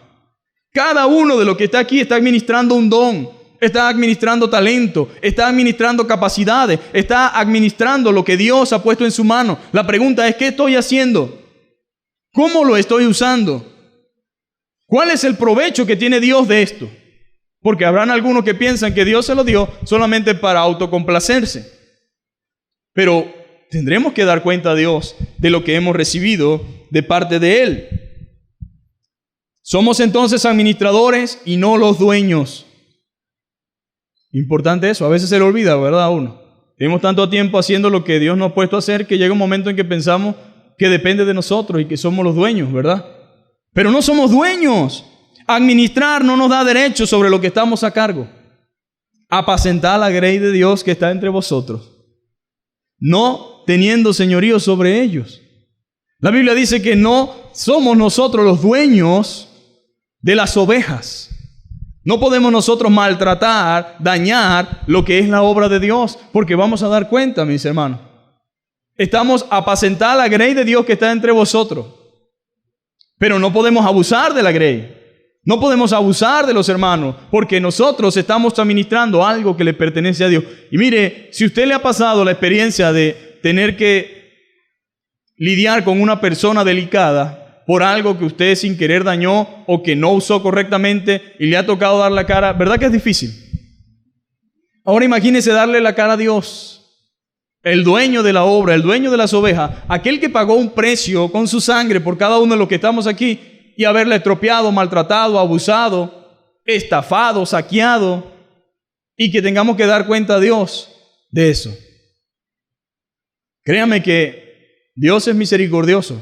Cada uno de los que está aquí está administrando un don, está administrando talento, está administrando capacidades, está administrando lo que Dios ha puesto en su mano. La pregunta es, ¿qué estoy haciendo? ¿Cómo lo estoy usando? ¿Cuál es el provecho que tiene Dios de esto? Porque habrán algunos que piensan que Dios se lo dio solamente para autocomplacerse. Pero tendremos que dar cuenta a Dios de lo que hemos recibido de parte de Él. Somos entonces administradores y no los dueños. Importante eso, a veces se le olvida, ¿verdad? A uno. Tenemos tanto tiempo haciendo lo que Dios nos ha puesto a hacer que llega un momento en que pensamos que depende de nosotros y que somos los dueños, ¿verdad? Pero no somos dueños. Administrar no nos da derecho sobre lo que estamos a cargo. Apacentar la grey de Dios que está entre vosotros, no teniendo señorío sobre ellos. La Biblia dice que no somos nosotros los dueños de las ovejas. No podemos nosotros maltratar, dañar lo que es la obra de Dios, porque vamos a dar cuenta, mis hermanos. Estamos a apacentar la grey de Dios que está entre vosotros. Pero no podemos abusar de la grey. No podemos abusar de los hermanos, porque nosotros estamos administrando algo que le pertenece a Dios. Y mire, si usted le ha pasado la experiencia de tener que lidiar con una persona delicada por algo que usted sin querer dañó o que no usó correctamente y le ha tocado dar la cara, ¿verdad que es difícil? Ahora imagínese darle la cara a Dios, el dueño de la obra, el dueño de las ovejas, aquel que pagó un precio con su sangre por cada uno de los que estamos aquí, y haberle estropeado, maltratado, abusado, estafado, saqueado, y que tengamos que dar cuenta a Dios de eso. Créame que Dios es misericordioso,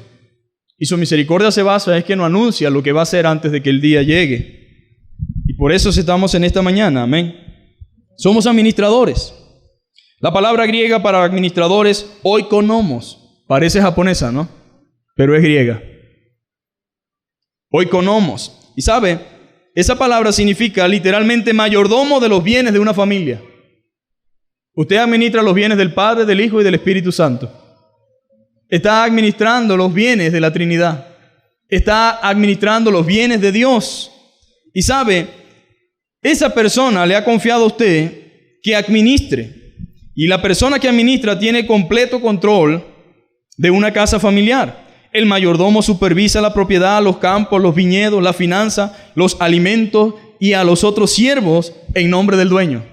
y su misericordia se basa en que nos anuncia lo que va a hacer antes de que el día llegue. Y por eso estamos en esta mañana, amén. Somos administradores. La palabra griega para administradores, oikonomos. Parece japonesa, ¿no? Pero es griega. Oikonomos. Y sabe, esa palabra significa literalmente mayordomo de los bienes de una familia. Usted administra los bienes del Padre, del Hijo y del Espíritu Santo. Está administrando los bienes de la Trinidad. Está administrando los bienes de Dios. Y sabe, esa persona le ha confiado a usted que administre. Y la persona que administra tiene completo control de una casa familiar. El mayordomo supervisa la propiedad, los campos, los viñedos, la finanza, los alimentos y a los otros siervos en nombre del dueño.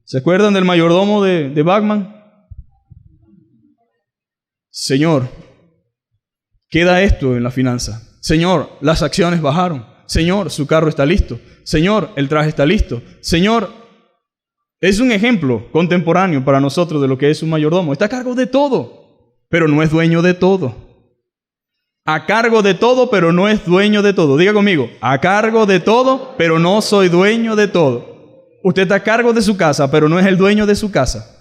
¿Se acuerdan del mayordomo de Batman? Señor, queda esto en la finanza. Señor, las acciones bajaron. Señor, su carro está listo. Señor, el traje está listo. Señor, es un ejemplo contemporáneo para nosotros de lo que es un mayordomo. Está a cargo de todo, pero no es dueño de todo. A cargo de todo, pero no es dueño de todo. Diga conmigo, a cargo de todo, pero no soy dueño de todo. Usted está a cargo de su casa, pero no es el dueño de su casa.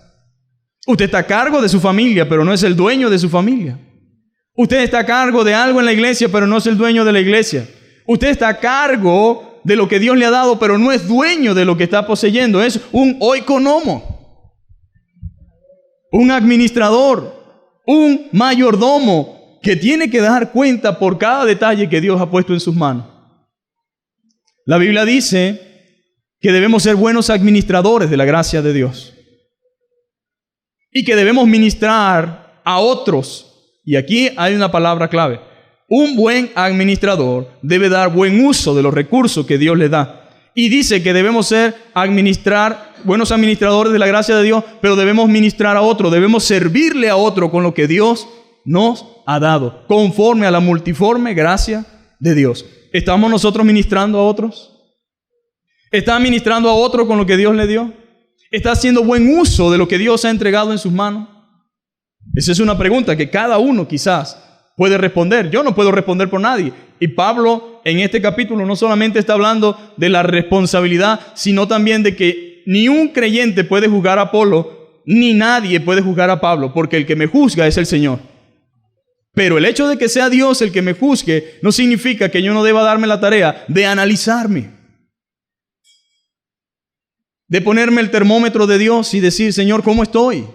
Usted está a cargo de su familia, pero no es el dueño de su familia. Usted está a cargo de algo en la iglesia, pero no es el dueño de la iglesia. Usted está a cargo de lo que Dios le ha dado, pero no es dueño de lo que está poseyendo. Es un oikonomo, un administrador, un mayordomo que tiene que dar cuenta por cada detalle que Dios ha puesto en sus manos. La Biblia dice que debemos ser buenos administradores de la gracia de Dios y que debemos ministrar a otros. Y aquí hay una palabra clave. Un buen administrador debe dar buen uso de los recursos que Dios le da. Y dice que debemos ser buenos administradores de la gracia de Dios, pero debemos ministrar a otro, debemos servirle a otro con lo que Dios nos ha dado, conforme a la multiforme gracia de Dios. ¿Estamos nosotros ministrando a otros? ¿Está ministrando a otro con lo que Dios le dio? ¿Está haciendo buen uso de lo que Dios ha entregado en sus manos? Esa es una pregunta que cada uno quizás puede responder. Yo no puedo responder por nadie. Y Pablo en este capítulo no solamente está hablando de la responsabilidad, sino también de que ni un creyente puede juzgar a Apolo, ni nadie puede juzgar a Pablo, porque el que me juzga es el Señor. Pero el hecho de que sea Dios el que me juzgue no significa que yo no deba darme la tarea de analizarme, de ponerme el termómetro de Dios y decir, Señor, ¿cómo estoy?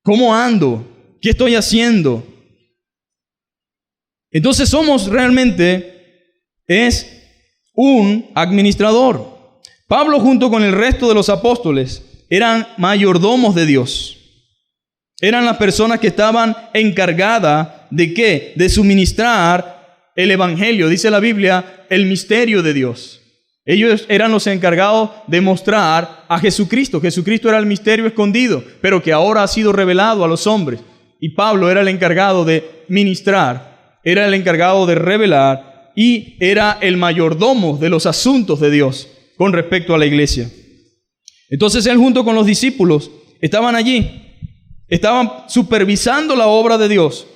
¿Cómo ando? ¿Qué estoy haciendo? Entonces somos realmente, es un administrador. Pablo junto con el resto de los apóstoles eran mayordomos de Dios. Eran las personas que estaban encargadas ¿de qué? De suministrar el evangelio, dice la Biblia, el misterio de Dios. Ellos eran los encargados de mostrar a Jesucristo. Jesucristo era el misterio escondido, pero que ahora ha sido revelado a los hombres. Y Pablo era el encargado de ministrar, era el encargado de revelar y era el mayordomo de los asuntos de Dios con respecto a la iglesia. Entonces él junto con los discípulos estaban allí, estaban supervisando la obra de Dios,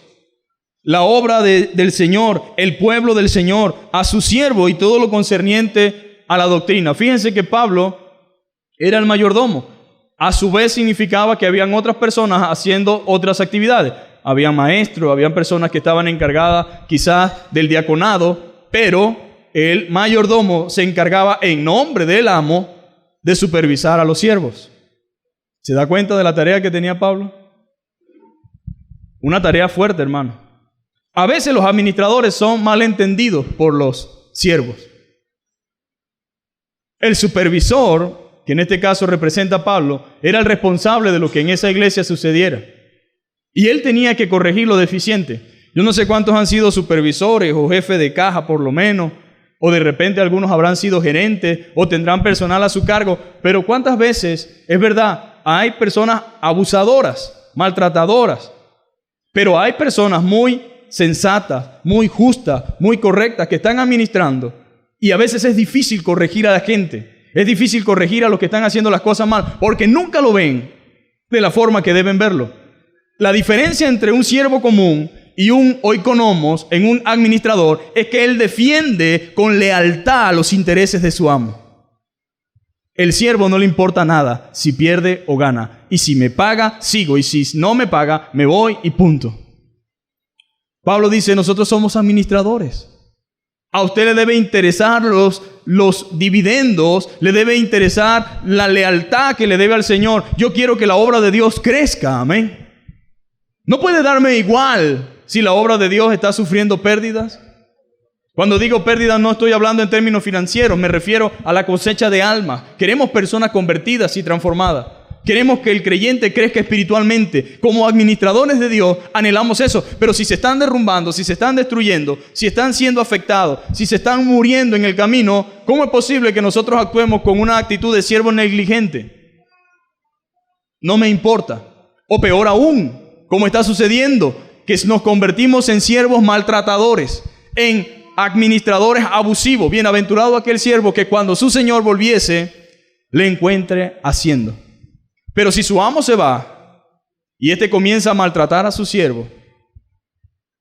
la obra del Señor, el pueblo del Señor, a su siervo y todo lo concerniente a la doctrina. Fíjense que Pablo era el mayordomo. A su vez significaba que habían otras personas haciendo otras actividades. Había maestros, habían personas que estaban encargadas quizás del diaconado, pero el mayordomo se encargaba en nombre del amo de supervisar a los siervos. ¿Se da cuenta de la tarea que tenía Pablo? Una tarea fuerte, hermano. A veces los administradores son mal entendidos por los siervos. El supervisor, que en este caso representa a Pablo, era el responsable de lo que en esa iglesia sucediera. Y él tenía que corregir lo deficiente. Yo no sé cuántos han sido supervisores o jefes de caja por lo menos, o de repente algunos habrán sido gerentes o tendrán personal a su cargo, pero ¿cuántas veces, es verdad, hay personas abusadoras, maltratadoras, pero hay personas muy sensatas, muy justas, muy correctas que están administrando y a veces es difícil corregir a la gente, es difícil corregir a los que están haciendo las cosas mal porque nunca lo ven de la forma que deben verlo. La diferencia entre un siervo común y un oikonomos en un administrador es que él defiende con lealtad los intereses de su amo. El siervo no le importa nada si pierde o gana. Y si me paga, sigo. Y si no me paga, me voy y punto. Pablo dice, nosotros somos administradores. A usted le debe interesar los dividendos, le debe interesar la lealtad que le debe al Señor. Yo quiero que la obra de Dios crezca, amén. No puede darme igual si la obra de Dios está sufriendo pérdidas. Cuando digo pérdidas no estoy hablando en términos financieros, me refiero a la cosecha de almas. Queremos personas convertidas y transformadas. Queremos que el creyente crezca espiritualmente. Como administradores de Dios anhelamos eso. Pero si se están derrumbando, si se están destruyendo, si están siendo afectados, si se están muriendo en el camino, ¿cómo es posible que nosotros actuemos con una actitud de siervo negligente? No me importa. O peor aún, como está sucediendo, que nos convertimos en siervos maltratadores, en administradores abusivos. Bienaventurado aquel siervo que cuando su señor volviese, le encuentre haciendo. Pero si su amo se va y éste comienza a maltratar a su siervo,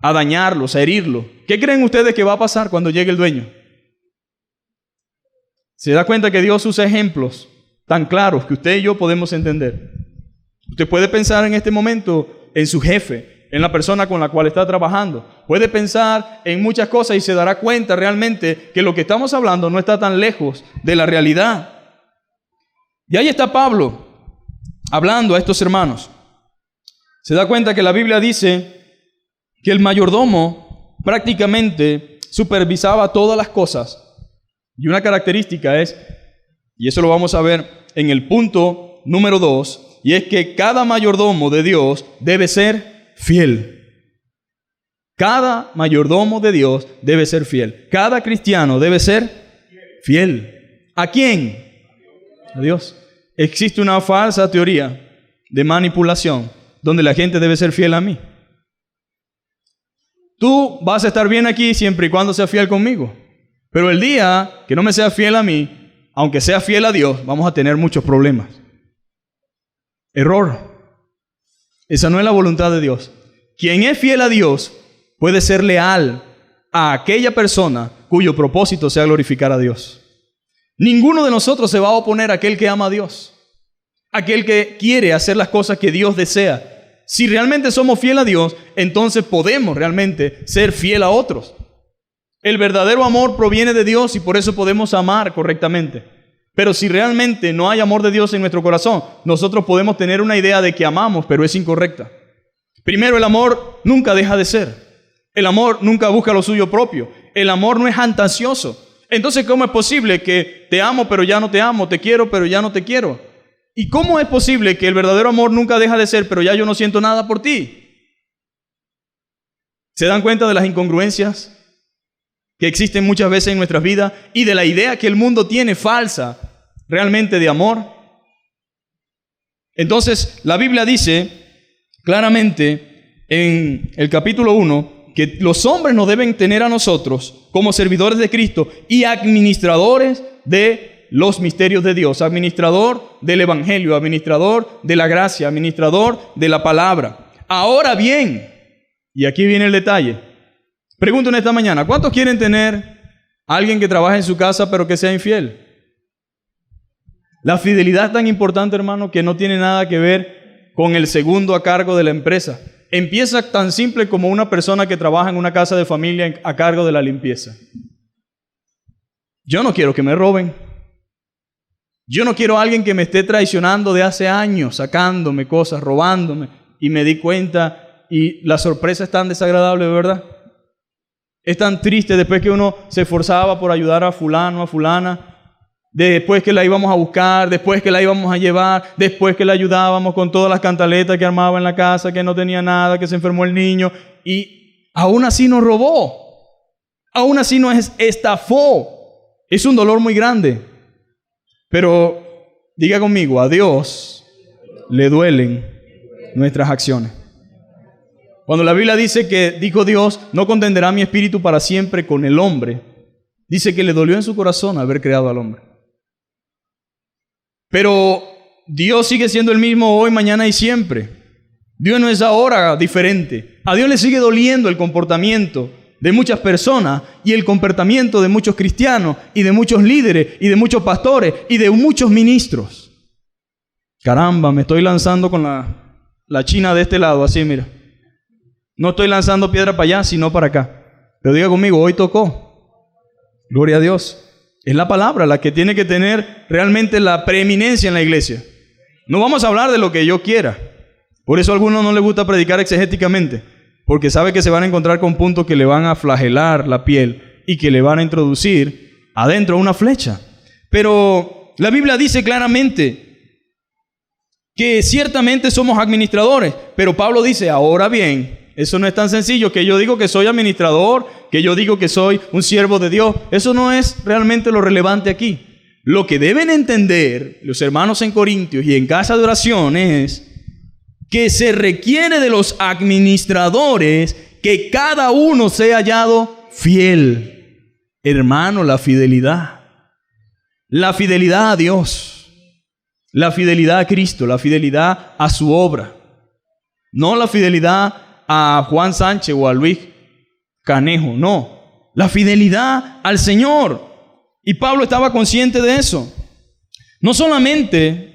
a dañarlos, a herirlo, ¿qué creen ustedes que va a pasar cuando llegue el dueño? ¿Se da cuenta que Dios usa ejemplos tan claros que usted y yo podemos entender? Usted puede pensar en este momento en su jefe, en la persona con la cual está trabajando. Puede pensar en muchas cosas y se dará cuenta realmente que lo que estamos hablando no está tan lejos de la realidad. Y ahí está Pablo hablando a estos hermanos. Se da cuenta que la Biblia dice que el mayordomo prácticamente supervisaba todas las cosas. Y una característica es, y eso lo vamos a ver en el punto número 2, y es que cada mayordomo de Dios debe ser fiel. Cada mayordomo de Dios debe ser fiel. Cada cristiano debe ser fiel. ¿A quién? A Dios. Existe una falsa teoría de manipulación donde la gente debe ser fiel a mí. tú vas a estar bien aquí siempre y cuando seas fiel conmigo. Pero el día que no me seas fiel a mí, aunque sea fiel a Dios, vamos a tener muchos problemas. Error. Esa no es la voluntad de Dios. Quien es fiel a Dios puede ser leal a aquella persona cuyo propósito sea glorificar a Dios. Ninguno de nosotros se va a oponer a aquel que ama a Dios, aquel que quiere hacer las cosas que Dios desea. Si realmente somos fieles a Dios, entonces podemos realmente ser fiel a otros. El verdadero amor proviene de Dios y por eso podemos amar correctamente. Pero si realmente no hay amor de Dios en nuestro corazón, nosotros podemos tener una idea de que amamos, pero es incorrecta. Primero, el amor nunca deja de ser. El amor nunca busca lo suyo propio. El amor no es fantasioso. Entonces, ¿cómo es posible que te amo, pero ya no te amo? Te quiero, pero ya no te quiero. ¿Y cómo es posible que el verdadero amor nunca deja de ser, pero ya yo no siento nada por ti? ¿Se dan cuenta de las incongruencias que existen muchas veces en nuestras vidas y de la idea que el mundo tiene falsa realmente de amor? Entonces, la Biblia dice claramente en el capítulo 1 que los hombres nos deben tener a nosotros como servidores de Cristo y administradores de los misterios de Dios, administrador del Evangelio, administrador de la gracia, administrador de la palabra. Ahora bien, y aquí viene el detalle, pregunto en esta mañana, ¿cuántos quieren tener a alguien que trabaje en su casa pero que sea infiel? La fidelidad es tan importante, hermano, que no tiene nada que ver con el segundo a cargo de la empresa. Empieza tan simple como una persona que trabaja en una casa de familia a cargo de la limpieza. Yo no quiero que me roben. Yo no quiero a alguien que me esté traicionando de hace años, sacándome cosas, robándome, y me di cuenta y la sorpresa es tan desagradable, ¿verdad? Es tan triste después que uno se esforzaba por ayudar a fulano, a fulana, después que la íbamos a buscar, después que la íbamos a llevar, después que la ayudábamos con todas las cantaletas que armaba en la casa, que no tenía nada, que se enfermó el niño, y aún así nos robó, aún así nos estafó. Es un dolor muy grande. Pero diga conmigo, a Dios le duelen nuestras acciones. Cuando la Biblia dice que, dijo Dios, no contenderá mi espíritu para siempre con el hombre, dice que le dolió en su corazón haber creado al hombre. Pero Dios sigue siendo el mismo hoy, mañana y siempre. Dios no es ahora diferente. A Dios le sigue doliendo el comportamiento de muchas personas y el comportamiento de muchos cristianos y de muchos líderes y de muchos pastores y de muchos ministros. Caramba, me estoy lanzando con la china de este lado, así mira. No estoy lanzando piedra para allá, sino para acá. Pero diga conmigo, hoy tocó. Gloria a Dios. Es la palabra la que tiene que tener realmente la preeminencia en la iglesia. No vamos a hablar de lo que yo quiera. Por eso a algunos no les gusta predicar exegéticamente, porque sabe que se van a encontrar con puntos que le van a flagelar la piel y que le van a introducir adentro una flecha. Pero la Biblia dice claramente que ciertamente somos administradores, pero Pablo dice, ahora bien, eso no es tan sencillo que yo digo que soy administrador, que yo digo que soy un siervo de Dios. Eso no es realmente lo relevante aquí. Lo que deben entender los hermanos en Corintios y en casa de oración es que se requiere de los administradores que cada uno sea hallado fiel. Hermano, la fidelidad a Dios, la fidelidad a Cristo, la fidelidad a su obra, no la fidelidad a Juan Sánchez o a Luis Canejo, no, la fidelidad al Señor. Y Pablo estaba consciente de eso. No solamente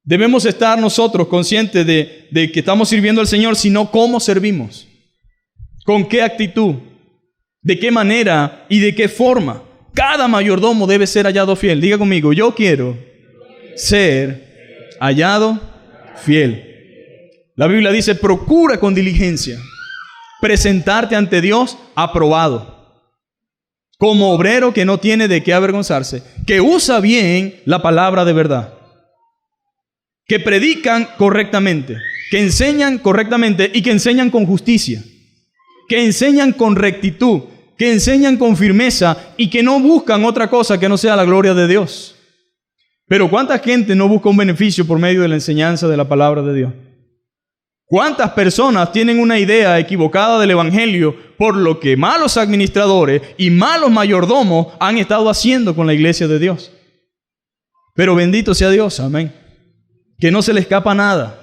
debemos estar nosotros conscientes de que estamos sirviendo al Señor, sino cómo servimos, con qué actitud, de qué manera y de qué forma. Cada mayordomo debe ser hallado fiel. Diga conmigo, yo quiero ser hallado fiel. La Biblia dice, procura con diligencia presentarte ante Dios aprobado, como obrero que no tiene de qué avergonzarse, que usa bien la palabra de verdad, que predican correctamente, que enseñan correctamente y que enseñan con justicia, que enseñan con rectitud, que enseñan con firmeza y que no buscan otra cosa que no sea la gloria de Dios. Pero ¿cuánta gente no busca un beneficio por medio de la enseñanza de la palabra de Dios? ¿Cuántas personas tienen una idea equivocada del Evangelio por lo que malos administradores y malos mayordomos han estado haciendo con la iglesia de Dios? Pero bendito sea Dios, amén. Que no se le escapa nada,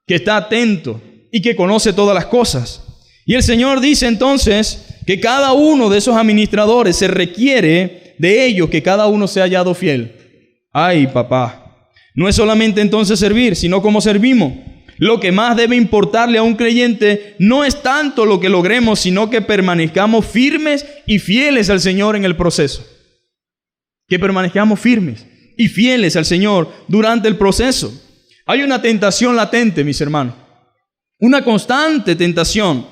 que está atento y que conoce todas las cosas. Y el Señor dice entonces que cada uno de esos administradores se requiere de ellos que cada uno sea hallado fiel. Ay, papá, no es solamente entonces servir, sino cómo servimos. Lo que más debe importarle a un creyente no es tanto lo que logremos, sino que permanezcamos firmes y fieles al Señor en el proceso. Que permanezcamos firmes y fieles al Señor durante el proceso. Hay una tentación latente, mis hermanos, una constante tentación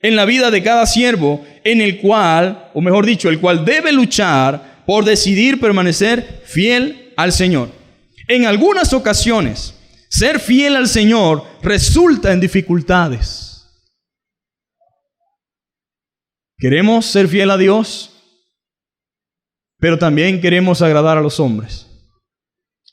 en la vida de cada siervo, en el cual, o mejor dicho, el cual debe luchar por decidir permanecer fiel al Señor. En algunas ocasiones, ser fiel al Señor resulta en dificultades. Queremos ser fiel a Dios, pero también queremos agradar a los hombres.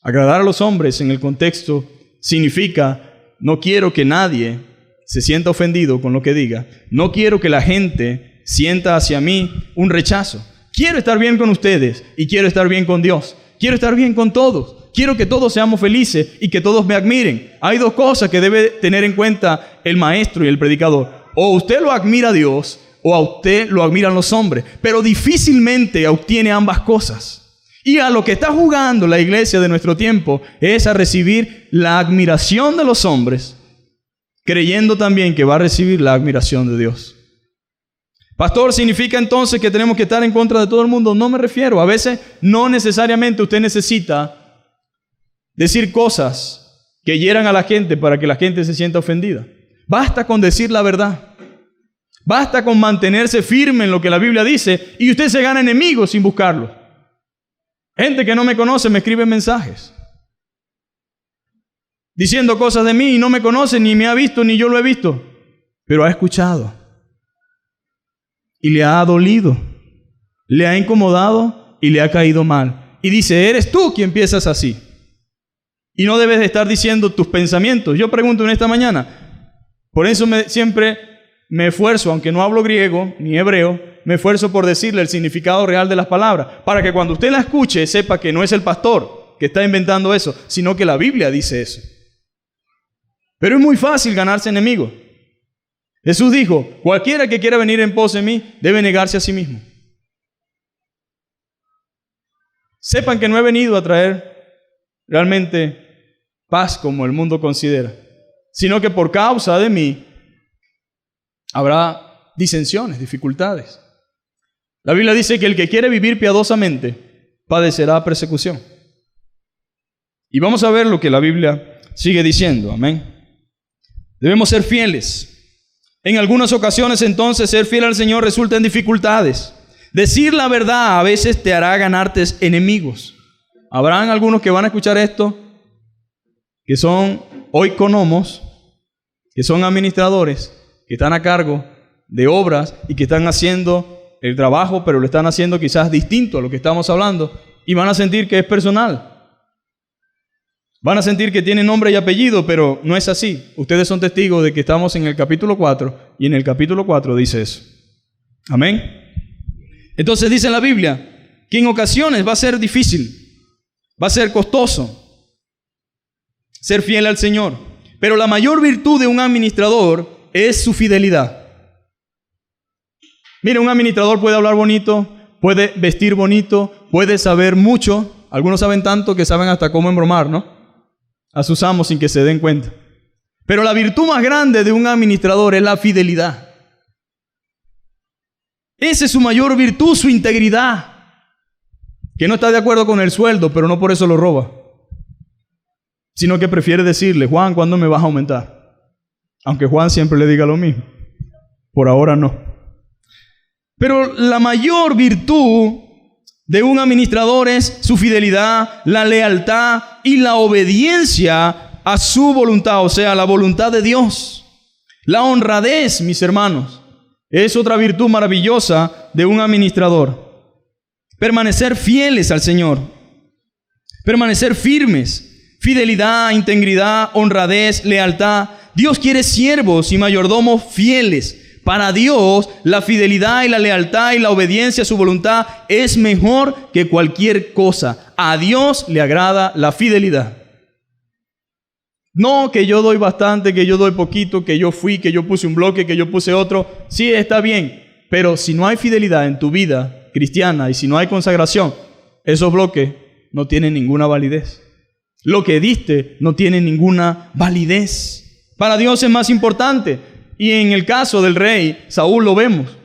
Agradar a los hombres en el contexto significa: no quiero que nadie se sienta ofendido con lo que diga. No quiero que la gente sienta hacia mí un rechazo. Quiero estar bien con ustedes y quiero estar bien con Dios. Quiero estar bien con todos. Quiero que todos seamos felices y que todos me admiren. Hay dos cosas que debe tener en cuenta el maestro y el predicador. O usted lo admira a Dios o a usted lo admiran los hombres. Pero difícilmente obtiene ambas cosas. Y a lo que está jugando la iglesia de nuestro tiempo es a recibir la admiración de los hombres, creyendo también que va a recibir la admiración de Dios. Pastor, ¿significa entonces que tenemos que estar en contra de todo el mundo? No me refiero. A veces no necesariamente usted necesita decir cosas que hieran a la gente para que la gente se sienta ofendida. Basta con decir la verdad. Basta con mantenerse firme en lo que la Biblia dice y usted se gana enemigos sin buscarlo. Gente que no me conoce me escribe mensajes diciendo cosas de mí y no me conoce, ni me ha visto, ni yo lo he visto, pero ha escuchado y le ha dolido, le ha incomodado y le ha caído mal. Y dice: eres tú quien piensas así. Y no debes de estar diciendo tus pensamientos. Yo pregunto en esta mañana, por eso siempre me esfuerzo, aunque no hablo griego ni hebreo, me esfuerzo por decirle el significado real de las palabras, para que cuando usted la escuche sepa que no es el pastor que está inventando eso, sino que la Biblia dice eso. Pero es muy fácil ganarse enemigos. Jesús dijo: cualquiera que quiera venir en pos de mí debe negarse a sí mismo. Sepan que no he venido a traer realmente paz como el mundo considera, sino que por causa de mí habrá disensiones, dificultades. La Biblia dice que el que quiere vivir piadosamente padecerá persecución. Y vamos a ver lo que la Biblia sigue diciendo. Amén. Debemos ser fieles. En algunas ocasiones, entonces, ser fiel al Señor resulta en dificultades. Decir la verdad a veces te hará ganarte enemigos. Habrán algunos que van a escuchar esto, que son oikonomos, que son administradores, que están a cargo de obras y que están haciendo el trabajo, pero lo están haciendo quizás distinto a lo que estamos hablando, y van a sentir que es personal. Van a sentir que tiene nombre y apellido, pero no es así. Ustedes son testigos de que estamos en el capítulo 4, y en el capítulo 4 dice eso. Amén. Entonces dice la Biblia que en ocasiones va a ser difícil, va a ser costoso ser fiel al Señor. Pero la mayor virtud de un administrador es su fidelidad. Mira, un administrador puede hablar bonito, puede vestir bonito, puede saber mucho. Algunos saben tanto que saben hasta cómo embromar, ¿no? A sus amos sin que se den cuenta. Pero la virtud más grande de un administrador es la fidelidad. Esa es su mayor virtud, su integridad. Que no está de acuerdo con el sueldo, pero no por eso lo roba. Sino que prefiere decirle: Juan, ¿cuándo me vas a aumentar? Aunque Juan siempre le diga lo mismo. Por ahora no. Pero la mayor virtud de un administrador es su fidelidad, la lealtad y la obediencia a su voluntad, o sea, la voluntad de Dios. La honradez, mis hermanos, es otra virtud maravillosa de un administrador. Permanecer fieles al Señor, permanecer firmes. Fidelidad, integridad, honradez, lealtad Dios quiere siervos y mayordomos fieles. Para Dios, la fidelidad y la lealtad y la obediencia a su voluntad es mejor que cualquier cosa. A Dios le agrada la fidelidad. No que yo doy bastante, que yo doy poquito, que yo fui, que yo puse un bloque, que yo puse otro. Sí, está bien. Pero si no hay fidelidad en tu vida cristiana y si no hay consagración, esos bloques no tienen ninguna validez. Lo que diste no tiene ninguna validez. Para Dios es más importante. Y en el caso del rey Saúl lo vemos.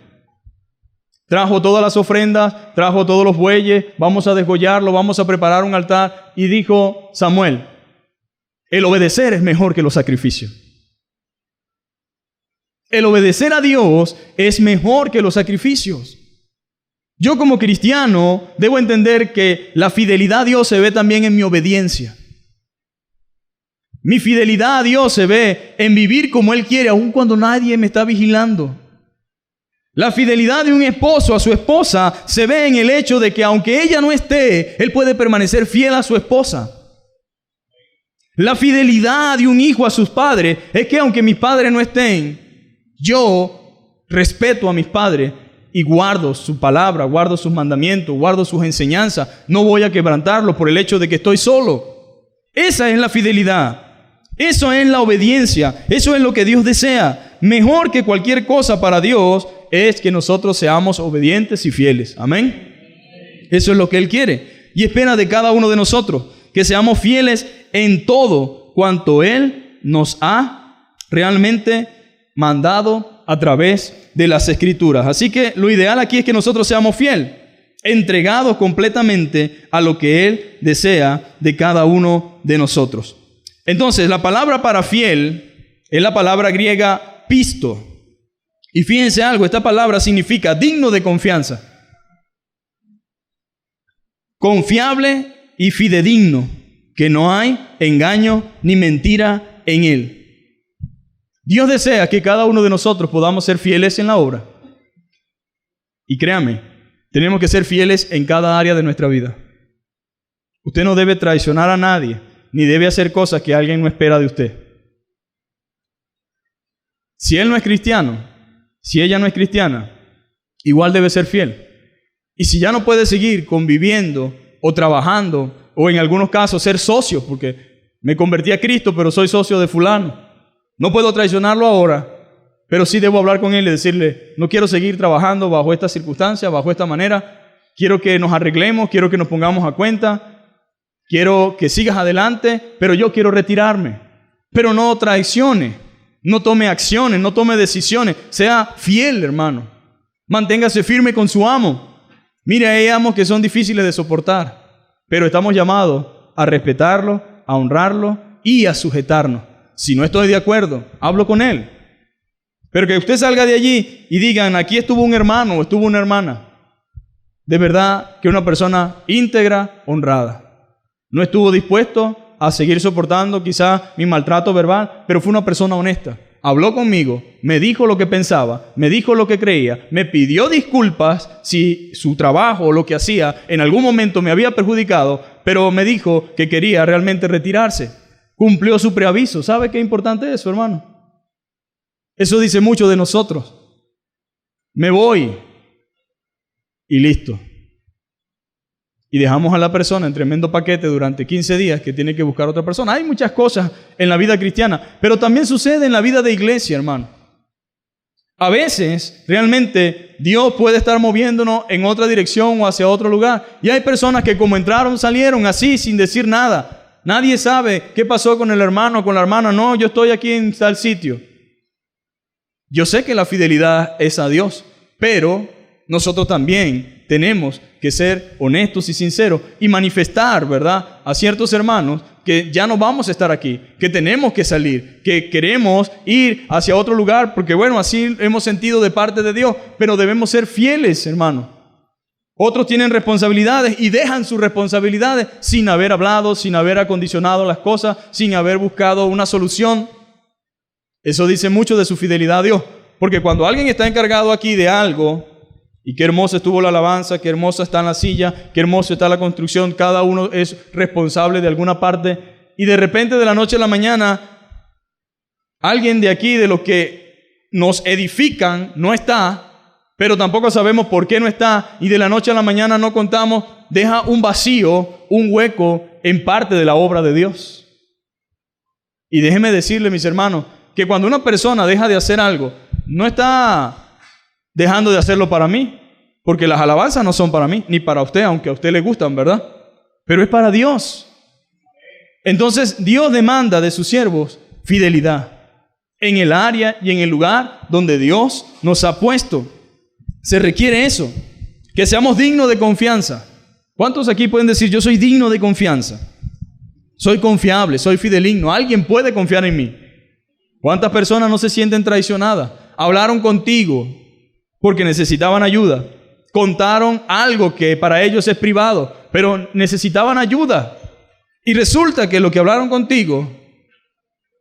Trajo todas las ofrendas, trajo todos los bueyes, vamos a degollarlo, vamos a preparar un altar. Y dijo Samuel, el obedecer es mejor que los sacrificios. El obedecer a Dios es mejor que los sacrificios. Yo como cristiano debo entender que la fidelidad a Dios se ve también en mi obediencia. Mi fidelidad a Dios se ve en vivir como Él quiere, aun cuando nadie me está vigilando. La fidelidad de un esposo a su esposa se ve en el hecho de que aunque ella no esté, él puede permanecer fiel a su esposa. La fidelidad de un hijo a sus padres es que aunque mis padres no estén, yo respeto a mis padres y guardo su palabra, guardo sus mandamientos, guardo sus enseñanzas. No voy a quebrantarlos por el hecho de que estoy solo. Esa es la fidelidad. Eso es la obediencia. Eso es lo que Dios desea. Mejor que cualquier cosa para Dios es que nosotros seamos obedientes y fieles. Amén. Eso es lo que Él quiere. Y espera de cada uno de nosotros. Que seamos fieles en todo cuanto Él nos ha realmente mandado a través de las Escrituras. Así que lo ideal aquí es que nosotros seamos fieles, entregados completamente a lo que Él desea de cada uno de nosotros. Entonces, la palabra para fiel es la palabra griega pisto. Y fíjense algo, esta palabra significa digno de confianza, confiable y fidedigno, que no hay engaño ni mentira en Él. Dios desea que cada uno de nosotros podamos ser fieles en la obra. Y créame, tenemos que ser fieles en cada área de nuestra vida. Usted no debe traicionar a nadie, ni debe hacer cosas que alguien no espera de usted. Si él no es cristiano, si ella no es cristiana, igual debe ser fiel. Y si ya no puede seguir conviviendo o trabajando, o en algunos casos ser socio, porque me convertí a Cristo, pero soy socio de fulano. No puedo traicionarlo ahora, pero sí debo hablar con él y decirle, no quiero seguir trabajando bajo estas circunstancias, bajo esta manera. Quiero que nos arreglemos, quiero que nos pongamos a cuenta. Quiero que sigas adelante, pero yo quiero retirarme. Pero no traicione, no tome acciones, no tome decisiones. Sea fiel, hermano. Manténgase firme con su amo. Mire, hay amos que son difíciles de soportar, pero estamos llamados a respetarlo, a honrarlo y a sujetarnos. Si no estoy de acuerdo, hablo con él. Pero que usted salga de allí y digan, aquí estuvo un hermano o estuvo una hermana. De verdad que una persona íntegra, honrada. No estuvo dispuesto a seguir soportando quizás mi maltrato verbal, pero fue una persona honesta. Habló conmigo, me dijo lo que pensaba, me dijo lo que creía, me pidió disculpas si su trabajo o lo que hacía en algún momento me había perjudicado, pero me dijo que quería realmente retirarse. Cumplió su preaviso. ¿Sabe qué importante es eso, hermano? Eso dice mucho de nosotros. Me voy y listo. Y dejamos a la persona en tremendo paquete durante 15 días que tiene que buscar a otra persona. Hay muchas cosas en la vida cristiana, pero también sucede en la vida de iglesia, hermano. A veces, realmente, Dios puede estar moviéndonos en otra dirección o hacia otro lugar. Y hay personas que como entraron, salieron así, sin decir nada. Nadie sabe qué pasó con el hermano o con la hermana. No, yo estoy aquí en tal sitio. Yo sé que la fidelidad es a Dios, pero nosotros también tenemos que ser honestos y sinceros y manifestar, ¿verdad?, a ciertos hermanos que ya no vamos a estar aquí, que tenemos que salir, que queremos ir hacia otro lugar, porque bueno, así hemos sentido de parte de Dios, pero debemos ser fieles, hermanos. Otros tienen responsabilidades y dejan sus responsabilidades sin haber hablado, sin haber acondicionado las cosas, sin haber buscado una solución. Eso dice mucho de su fidelidad a Dios, porque cuando alguien está encargado aquí de algo, y qué hermosa estuvo la alabanza, qué hermosa está en la silla, qué hermosa está la construcción, cada uno es responsable de alguna parte, y de repente de la noche a la mañana Alguien de aquí, de los que nos edifican, no está, pero tampoco sabemos por qué no está, y de la noche a la mañana no contamos, deja un vacío, un hueco en parte de la obra de Dios. Y déjeme decirle, mis hermanos, que cuando una persona deja de hacer algo, no está dejando de hacerlo para mí, porque las alabanzas no son para mí, ni para usted, aunque a usted le gustan, ¿verdad? Pero es para Dios. Entonces, Dios demanda de sus siervos fidelidad en el área y en el lugar donde Dios nos ha puesto. Se requiere eso, que seamos dignos de confianza. ¿Cuántos aquí pueden decir, yo soy digno de confianza? Soy confiable, soy fideligno. Alguien puede confiar en mí. ¿Cuántas personas no se sienten traicionadas? Hablaron contigo porque necesitaban ayuda. Contaron algo que para ellos es privado, pero necesitaban ayuda. Y resulta que lo que hablaron contigo,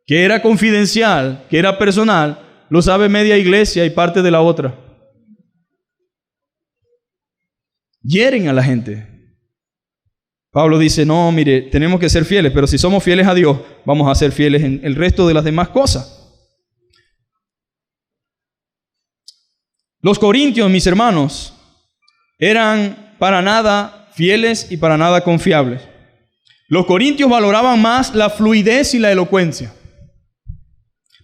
que era confidencial, que era personal, lo sabe media iglesia y parte de la otra. Hieren a la gente. Pablo dice, no, mire, tenemos que ser fieles, pero si somos fieles a Dios, vamos a ser fieles en el resto de las demás cosas. Los corintios, mis hermanos, eran para nada fieles y para nada confiables. Los corintios valoraban más la fluidez y la elocuencia.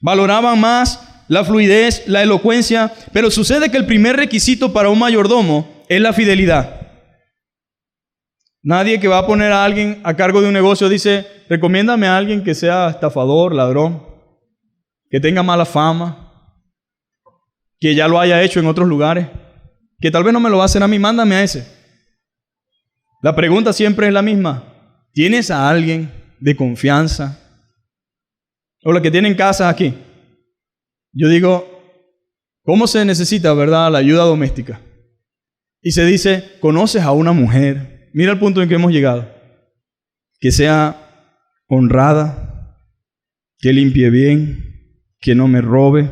Valoraban más la fluidez, la elocuencia, pero sucede que el primer requisito para un mayordomo es la fidelidad. Nadie que va a poner a alguien a cargo de un negocio dice, recomiéndame a alguien que sea estafador, ladrón, que tenga mala fama, que ya lo haya hecho en otros lugares, que tal vez no me lo va a hacer a mí, mándame a ese. La pregunta siempre es la misma. ¿Tienes a alguien de confianza? O los que tienen casas aquí. Yo digo, ¿cómo se necesita, verdad, la ayuda doméstica? Y se dice, ¿conoces a una mujer? Mira el punto en que hemos llegado. Que sea honrada, que limpie bien, que no me robe,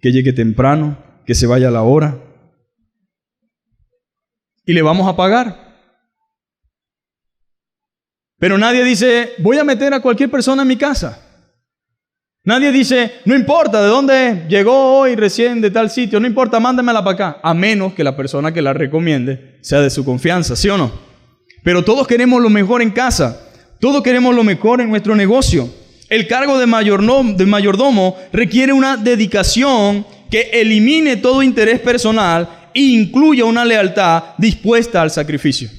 que llegue temprano, que se vaya a la hora. Y le vamos a pagar. Pero nadie dice, voy a meter a cualquier persona en mi casa. Nadie dice, no importa de dónde llegó hoy recién de tal sitio, no importa, mándamela para acá. A menos que la persona que la recomiende sea de su confianza, ¿sí o no? Pero todos queremos lo mejor en casa. Todos queremos lo mejor en nuestro negocio. El cargo de mayordomo requiere una dedicación que elimine todo interés personal e incluya una lealtad dispuesta al sacrificio.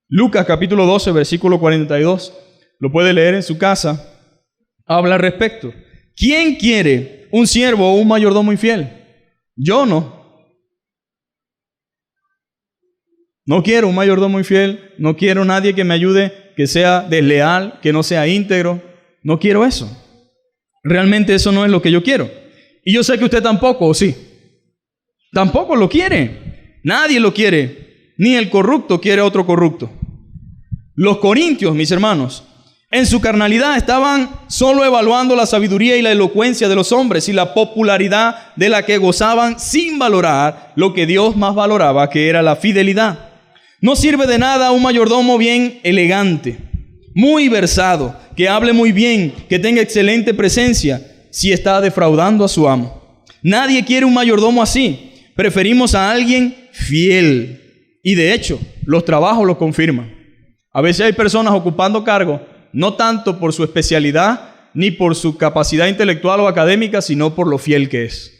Lucas capítulo 12, versículo 42, lo puede leer en su casa, habla al respecto. ¿Quién quiere un siervo o un mayordomo infiel? Yo no. No quiero un mayordomo infiel, no quiero nadie que me ayude, que sea desleal, que no sea íntegro. No quiero eso. Realmente eso no es lo que yo quiero. Y yo sé que usted tampoco, ¿o sí? Tampoco lo quiere. Nadie lo quiere. Ni el corrupto quiere a otro corrupto. Los corintios, mis hermanos, en su carnalidad estaban solo evaluando la sabiduría y la elocuencia de los hombres y la popularidad de la que gozaban sin valorar lo que Dios más valoraba, que era la fidelidad. No sirve de nada un mayordomo bien elegante, muy versado, que hable muy bien, que tenga excelente presencia, si está defraudando a su amo. Nadie quiere un mayordomo así. Preferimos a alguien fiel. Y de hecho, los trabajos lo confirman. A veces hay personas ocupando cargos, no tanto por su especialidad, ni por su capacidad intelectual o académica, sino por lo fiel que es.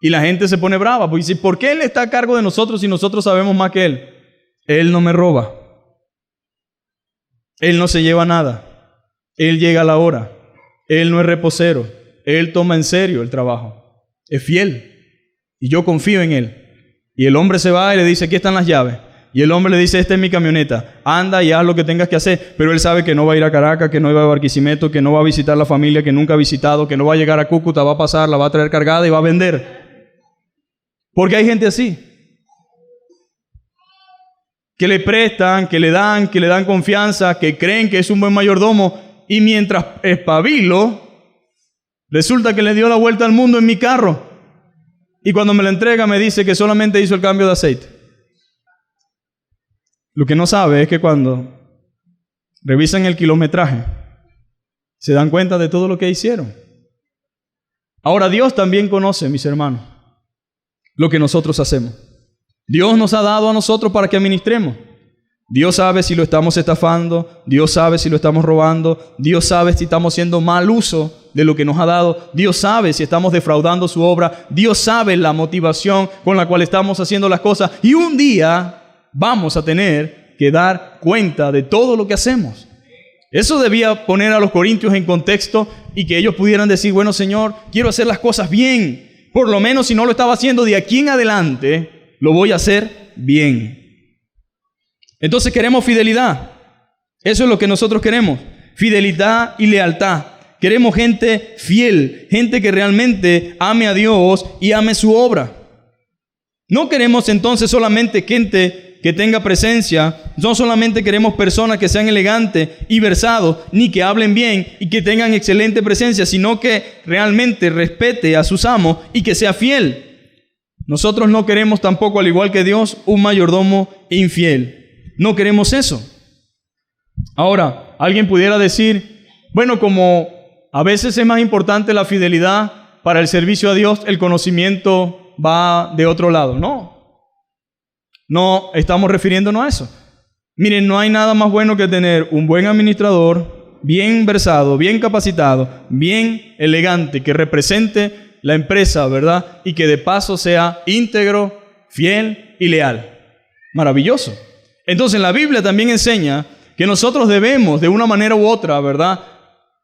Y la gente se pone brava, porque dice, ¿por qué él está a cargo de nosotros si nosotros sabemos más que él? Él no me roba. Él no se lleva nada. Él llega a la hora. Él no es reposero. Él toma en serio el trabajo. Es fiel. Y yo confío en él. Y el hombre se va y le dice, aquí están las llaves. Y el hombre le dice, esta es mi camioneta, anda y haz lo que tengas que hacer. Pero él sabe que no va a ir a Caracas, que no va a Barquisimeto, que no va a visitar la familia que nunca ha visitado, que no va a llegar a Cúcuta, va a pasar, la va a traer cargada y va a vender. Porque hay gente así, que le prestan, que le dan confianza, que creen que es un buen mayordomo, y mientras espabilo, resulta que le dio la vuelta al mundo en mi carro. Y cuando me la entrega me dice que solamente hizo el cambio de aceite. Lo que no sabe es que cuando revisan el kilometraje, ¿Se dan cuenta de todo lo que hicieron? Ahora Dios también conoce, mis hermanos, lo que nosotros hacemos. Dios nos ha dado a nosotros para que administremos. Dios sabe si lo estamos estafando, Dios sabe si lo estamos robando, Dios sabe si estamos haciendo mal uso de lo que nos ha dado, Dios sabe si estamos defraudando su obra, Dios sabe la motivación con la cual estamos haciendo las cosas, y un día vamos a tener que dar cuenta de todo lo que hacemos. Eso debía poner a los corintios en contexto y que ellos pudieran decir, bueno, Señor, quiero hacer las cosas bien, por lo menos si no lo estaba haciendo de aquí en adelante, lo voy a hacer bien. Entonces queremos fidelidad. Eso es lo que nosotros queremos. Fidelidad y lealtad. Queremos gente fiel, gente que realmente ame a Dios y ame su obra. No queremos entonces solamente gente que tenga presencia. No solamente queremos personas que sean elegantes y versados, ni que hablen bien y que tengan excelente presencia, sino que realmente respete a sus amos y que sea fiel. Nosotros no queremos tampoco, al igual que Dios, un mayordomo infiel. No queremos eso. Ahora, alguien pudiera decir, bueno, como a veces es más importante la fidelidad para el servicio a Dios, el conocimiento va de otro lado. No estamos refiriéndonos a eso. Miren, no hay nada más bueno que tener un buen administrador, bien versado, bien capacitado, bien elegante, que represente la empresa, ¿verdad? Y que de paso sea íntegro, fiel y leal. Maravilloso. Entonces la Biblia también enseña que nosotros debemos de una manera u otra, ¿verdad?,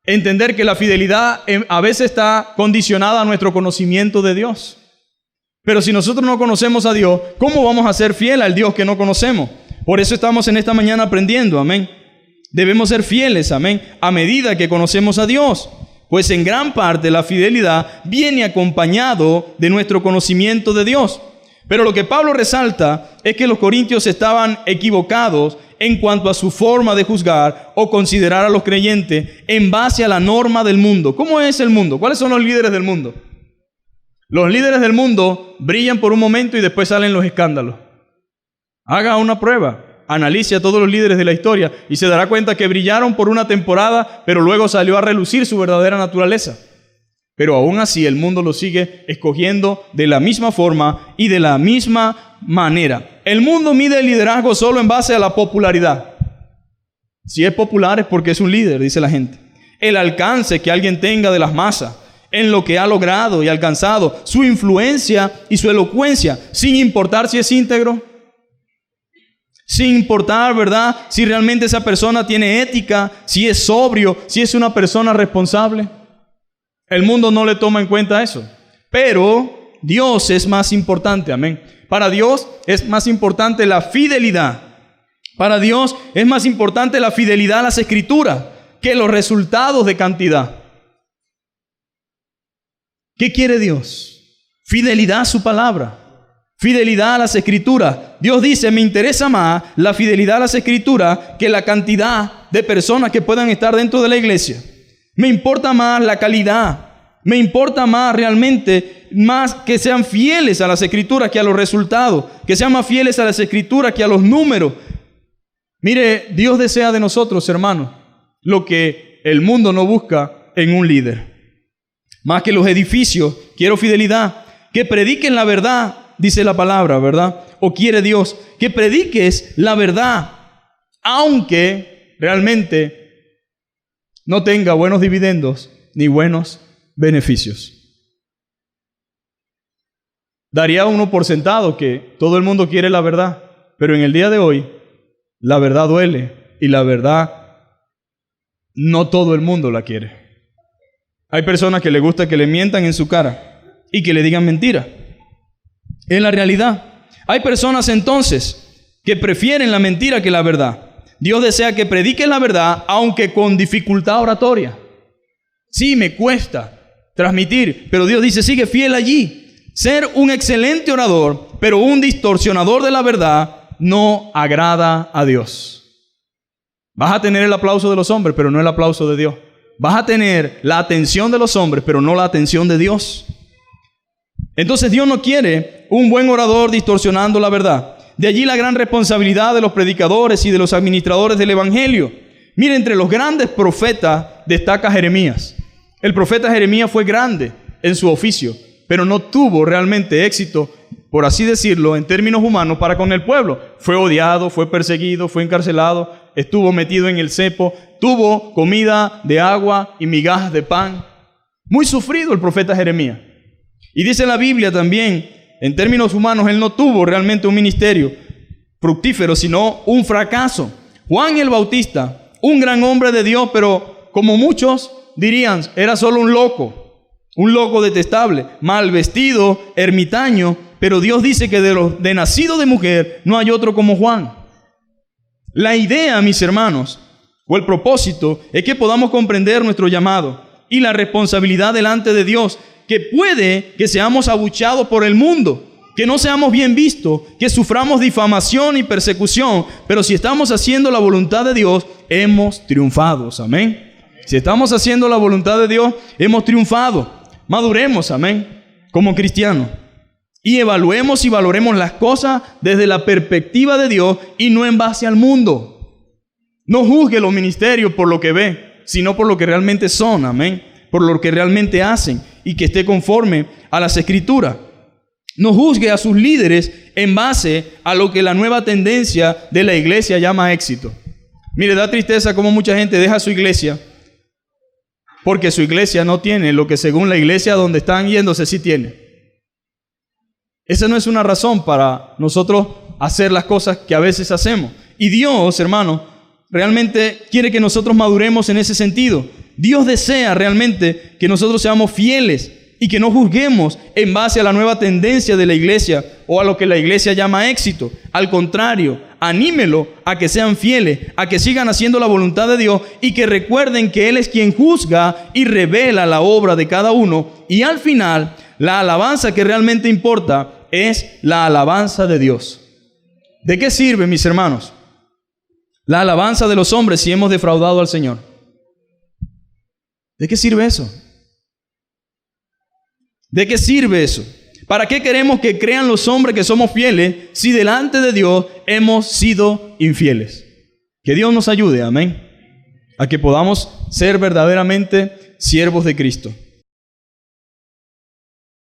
entender que la fidelidad a veces está condicionada a nuestro conocimiento de Dios. Pero si nosotros no conocemos a Dios, ¿cómo vamos a ser fieles al Dios que no conocemos? Por eso estamos en esta mañana aprendiendo, amén. Debemos ser fieles, amén, a medida que conocemos a Dios. Pues en gran parte la fidelidad viene acompañado de nuestro conocimiento de Dios. Pero lo que Pablo resalta es que los corintios estaban equivocados en cuanto a su forma de juzgar o considerar a los creyentes en base a la norma del mundo. ¿Cómo es el mundo? ¿Cuáles son los líderes del mundo? Los líderes del mundo brillan por un momento y después salen los escándalos. Haga una prueba, analice a todos los líderes de la historia y se dará cuenta que brillaron por una temporada, pero luego salió a relucir su verdadera naturaleza. Pero aún así el mundo lo sigue escogiendo de la misma forma y de la misma manera. El mundo mide el liderazgo solo en base a la popularidad. Si es popular es porque es un líder, dice la gente. El alcance que alguien tenga de las masas, en lo que ha logrado y alcanzado, su influencia y su elocuencia, sin importar si es íntegro, sin importar, ¿verdad?, si realmente esa persona tiene ética, si es sobrio, si es una persona responsable. El mundo no le toma en cuenta eso. Pero Dios es más importante, amén. Para Dios es más importante la fidelidad. Para Dios es más importante la fidelidad a las Escrituras que los resultados de cantidad. ¿Qué quiere Dios? Fidelidad a su palabra. Fidelidad a las Escrituras. Dios dice, me interesa más la fidelidad a las Escrituras que la cantidad de personas que puedan estar dentro de la iglesia. Me importa más la calidad. Me importa más realmente, más que sean fieles a las Escrituras que a los resultados. Que sean más fieles a las Escrituras que a los números. Mire, Dios desea de nosotros, hermanos, lo que el mundo no busca en un líder. Más que los edificios, quiero fidelidad. Que prediquen la verdad, dice la palabra, ¿verdad? O quiere Dios que prediques la verdad, aunque realmente no tenga buenos dividendos ni buenos beneficios. Daría uno por sentado que todo el mundo quiere la verdad, pero en el día de hoy la verdad duele y la verdad no todo el mundo la quiere. Hay personas que les gusta que le mientan en su cara y que le digan mentiras. Es la realidad. Hay personas entonces que prefieren la mentira que la verdad. Dios desea que prediques la verdad, aunque con dificultad oratoria. Sí, me cuesta transmitir, pero Dios dice, sigue fiel allí. Ser un excelente orador, pero un distorsionador de la verdad, no agrada a Dios. Vas a tener el aplauso de los hombres, pero no el aplauso de Dios. Vas a tener la atención de los hombres, pero no la atención de Dios. Entonces Dios no quiere un buen orador distorsionando la verdad. De allí la gran responsabilidad de los predicadores y de los administradores del Evangelio. Mire, entre los grandes profetas destaca Jeremías. El profeta Jeremías fue grande en su oficio, pero no tuvo realmente éxito, por así decirlo, en términos humanos para con el pueblo. Fue odiado, fue perseguido, fue encarcelado, estuvo metido en el cepo, tuvo comida de agua y migajas de pan. Muy sufrido el profeta Jeremías. Y dice la Biblia también, en términos humanos, él no tuvo realmente un ministerio fructífero, sino un fracaso. Juan el Bautista, un gran hombre de Dios, pero como muchos dirían, era solo un loco detestable, mal vestido, ermitaño, pero Dios dice que de nacido de mujer no hay otro como Juan. La idea, mis hermanos, o el propósito, es que podamos comprender nuestro llamado y la responsabilidad delante de Dios, que puede que seamos abucheados por el mundo, que no seamos bien vistos, que suframos difamación y persecución, pero si estamos haciendo la voluntad de Dios, hemos triunfado. Amén. Si estamos haciendo la voluntad de Dios, hemos triunfado. Maduremos, amén, como cristianos. Y evaluemos y valoremos las cosas desde la perspectiva de Dios y no en base al mundo. No juzgue los ministerios por lo que ve, sino por lo que realmente son, amén, por lo que realmente hacen y que esté conforme a las Escrituras. No juzgue a sus líderes en base a lo que la nueva tendencia de la iglesia llama éxito. Mire, da tristeza cómo mucha gente deja su iglesia porque su iglesia no tiene lo que según la iglesia donde están yéndose sí tiene. Esa no es una razón para nosotros hacer las cosas que a veces hacemos. Y Dios, hermano, realmente quiere que nosotros maduremos en ese sentido. Dios desea realmente que nosotros seamos fieles y que no juzguemos en base a la nueva tendencia de la iglesia o a lo que la iglesia llama éxito. Al contrario, anímelo a que sean fieles, a que sigan haciendo la voluntad de Dios y que recuerden que Él es quien juzga y revela la obra de cada uno. Y al final, la alabanza que realmente importa es la alabanza de Dios. ¿De qué sirve, mis hermanos, la alabanza de los hombres si hemos defraudado al Señor? ¿De qué sirve eso? ¿De qué sirve eso? ¿Para qué queremos que crean los hombres que somos fieles si delante de Dios hemos sido infieles? Que Dios nos ayude, amén, a que podamos ser verdaderamente siervos de Cristo.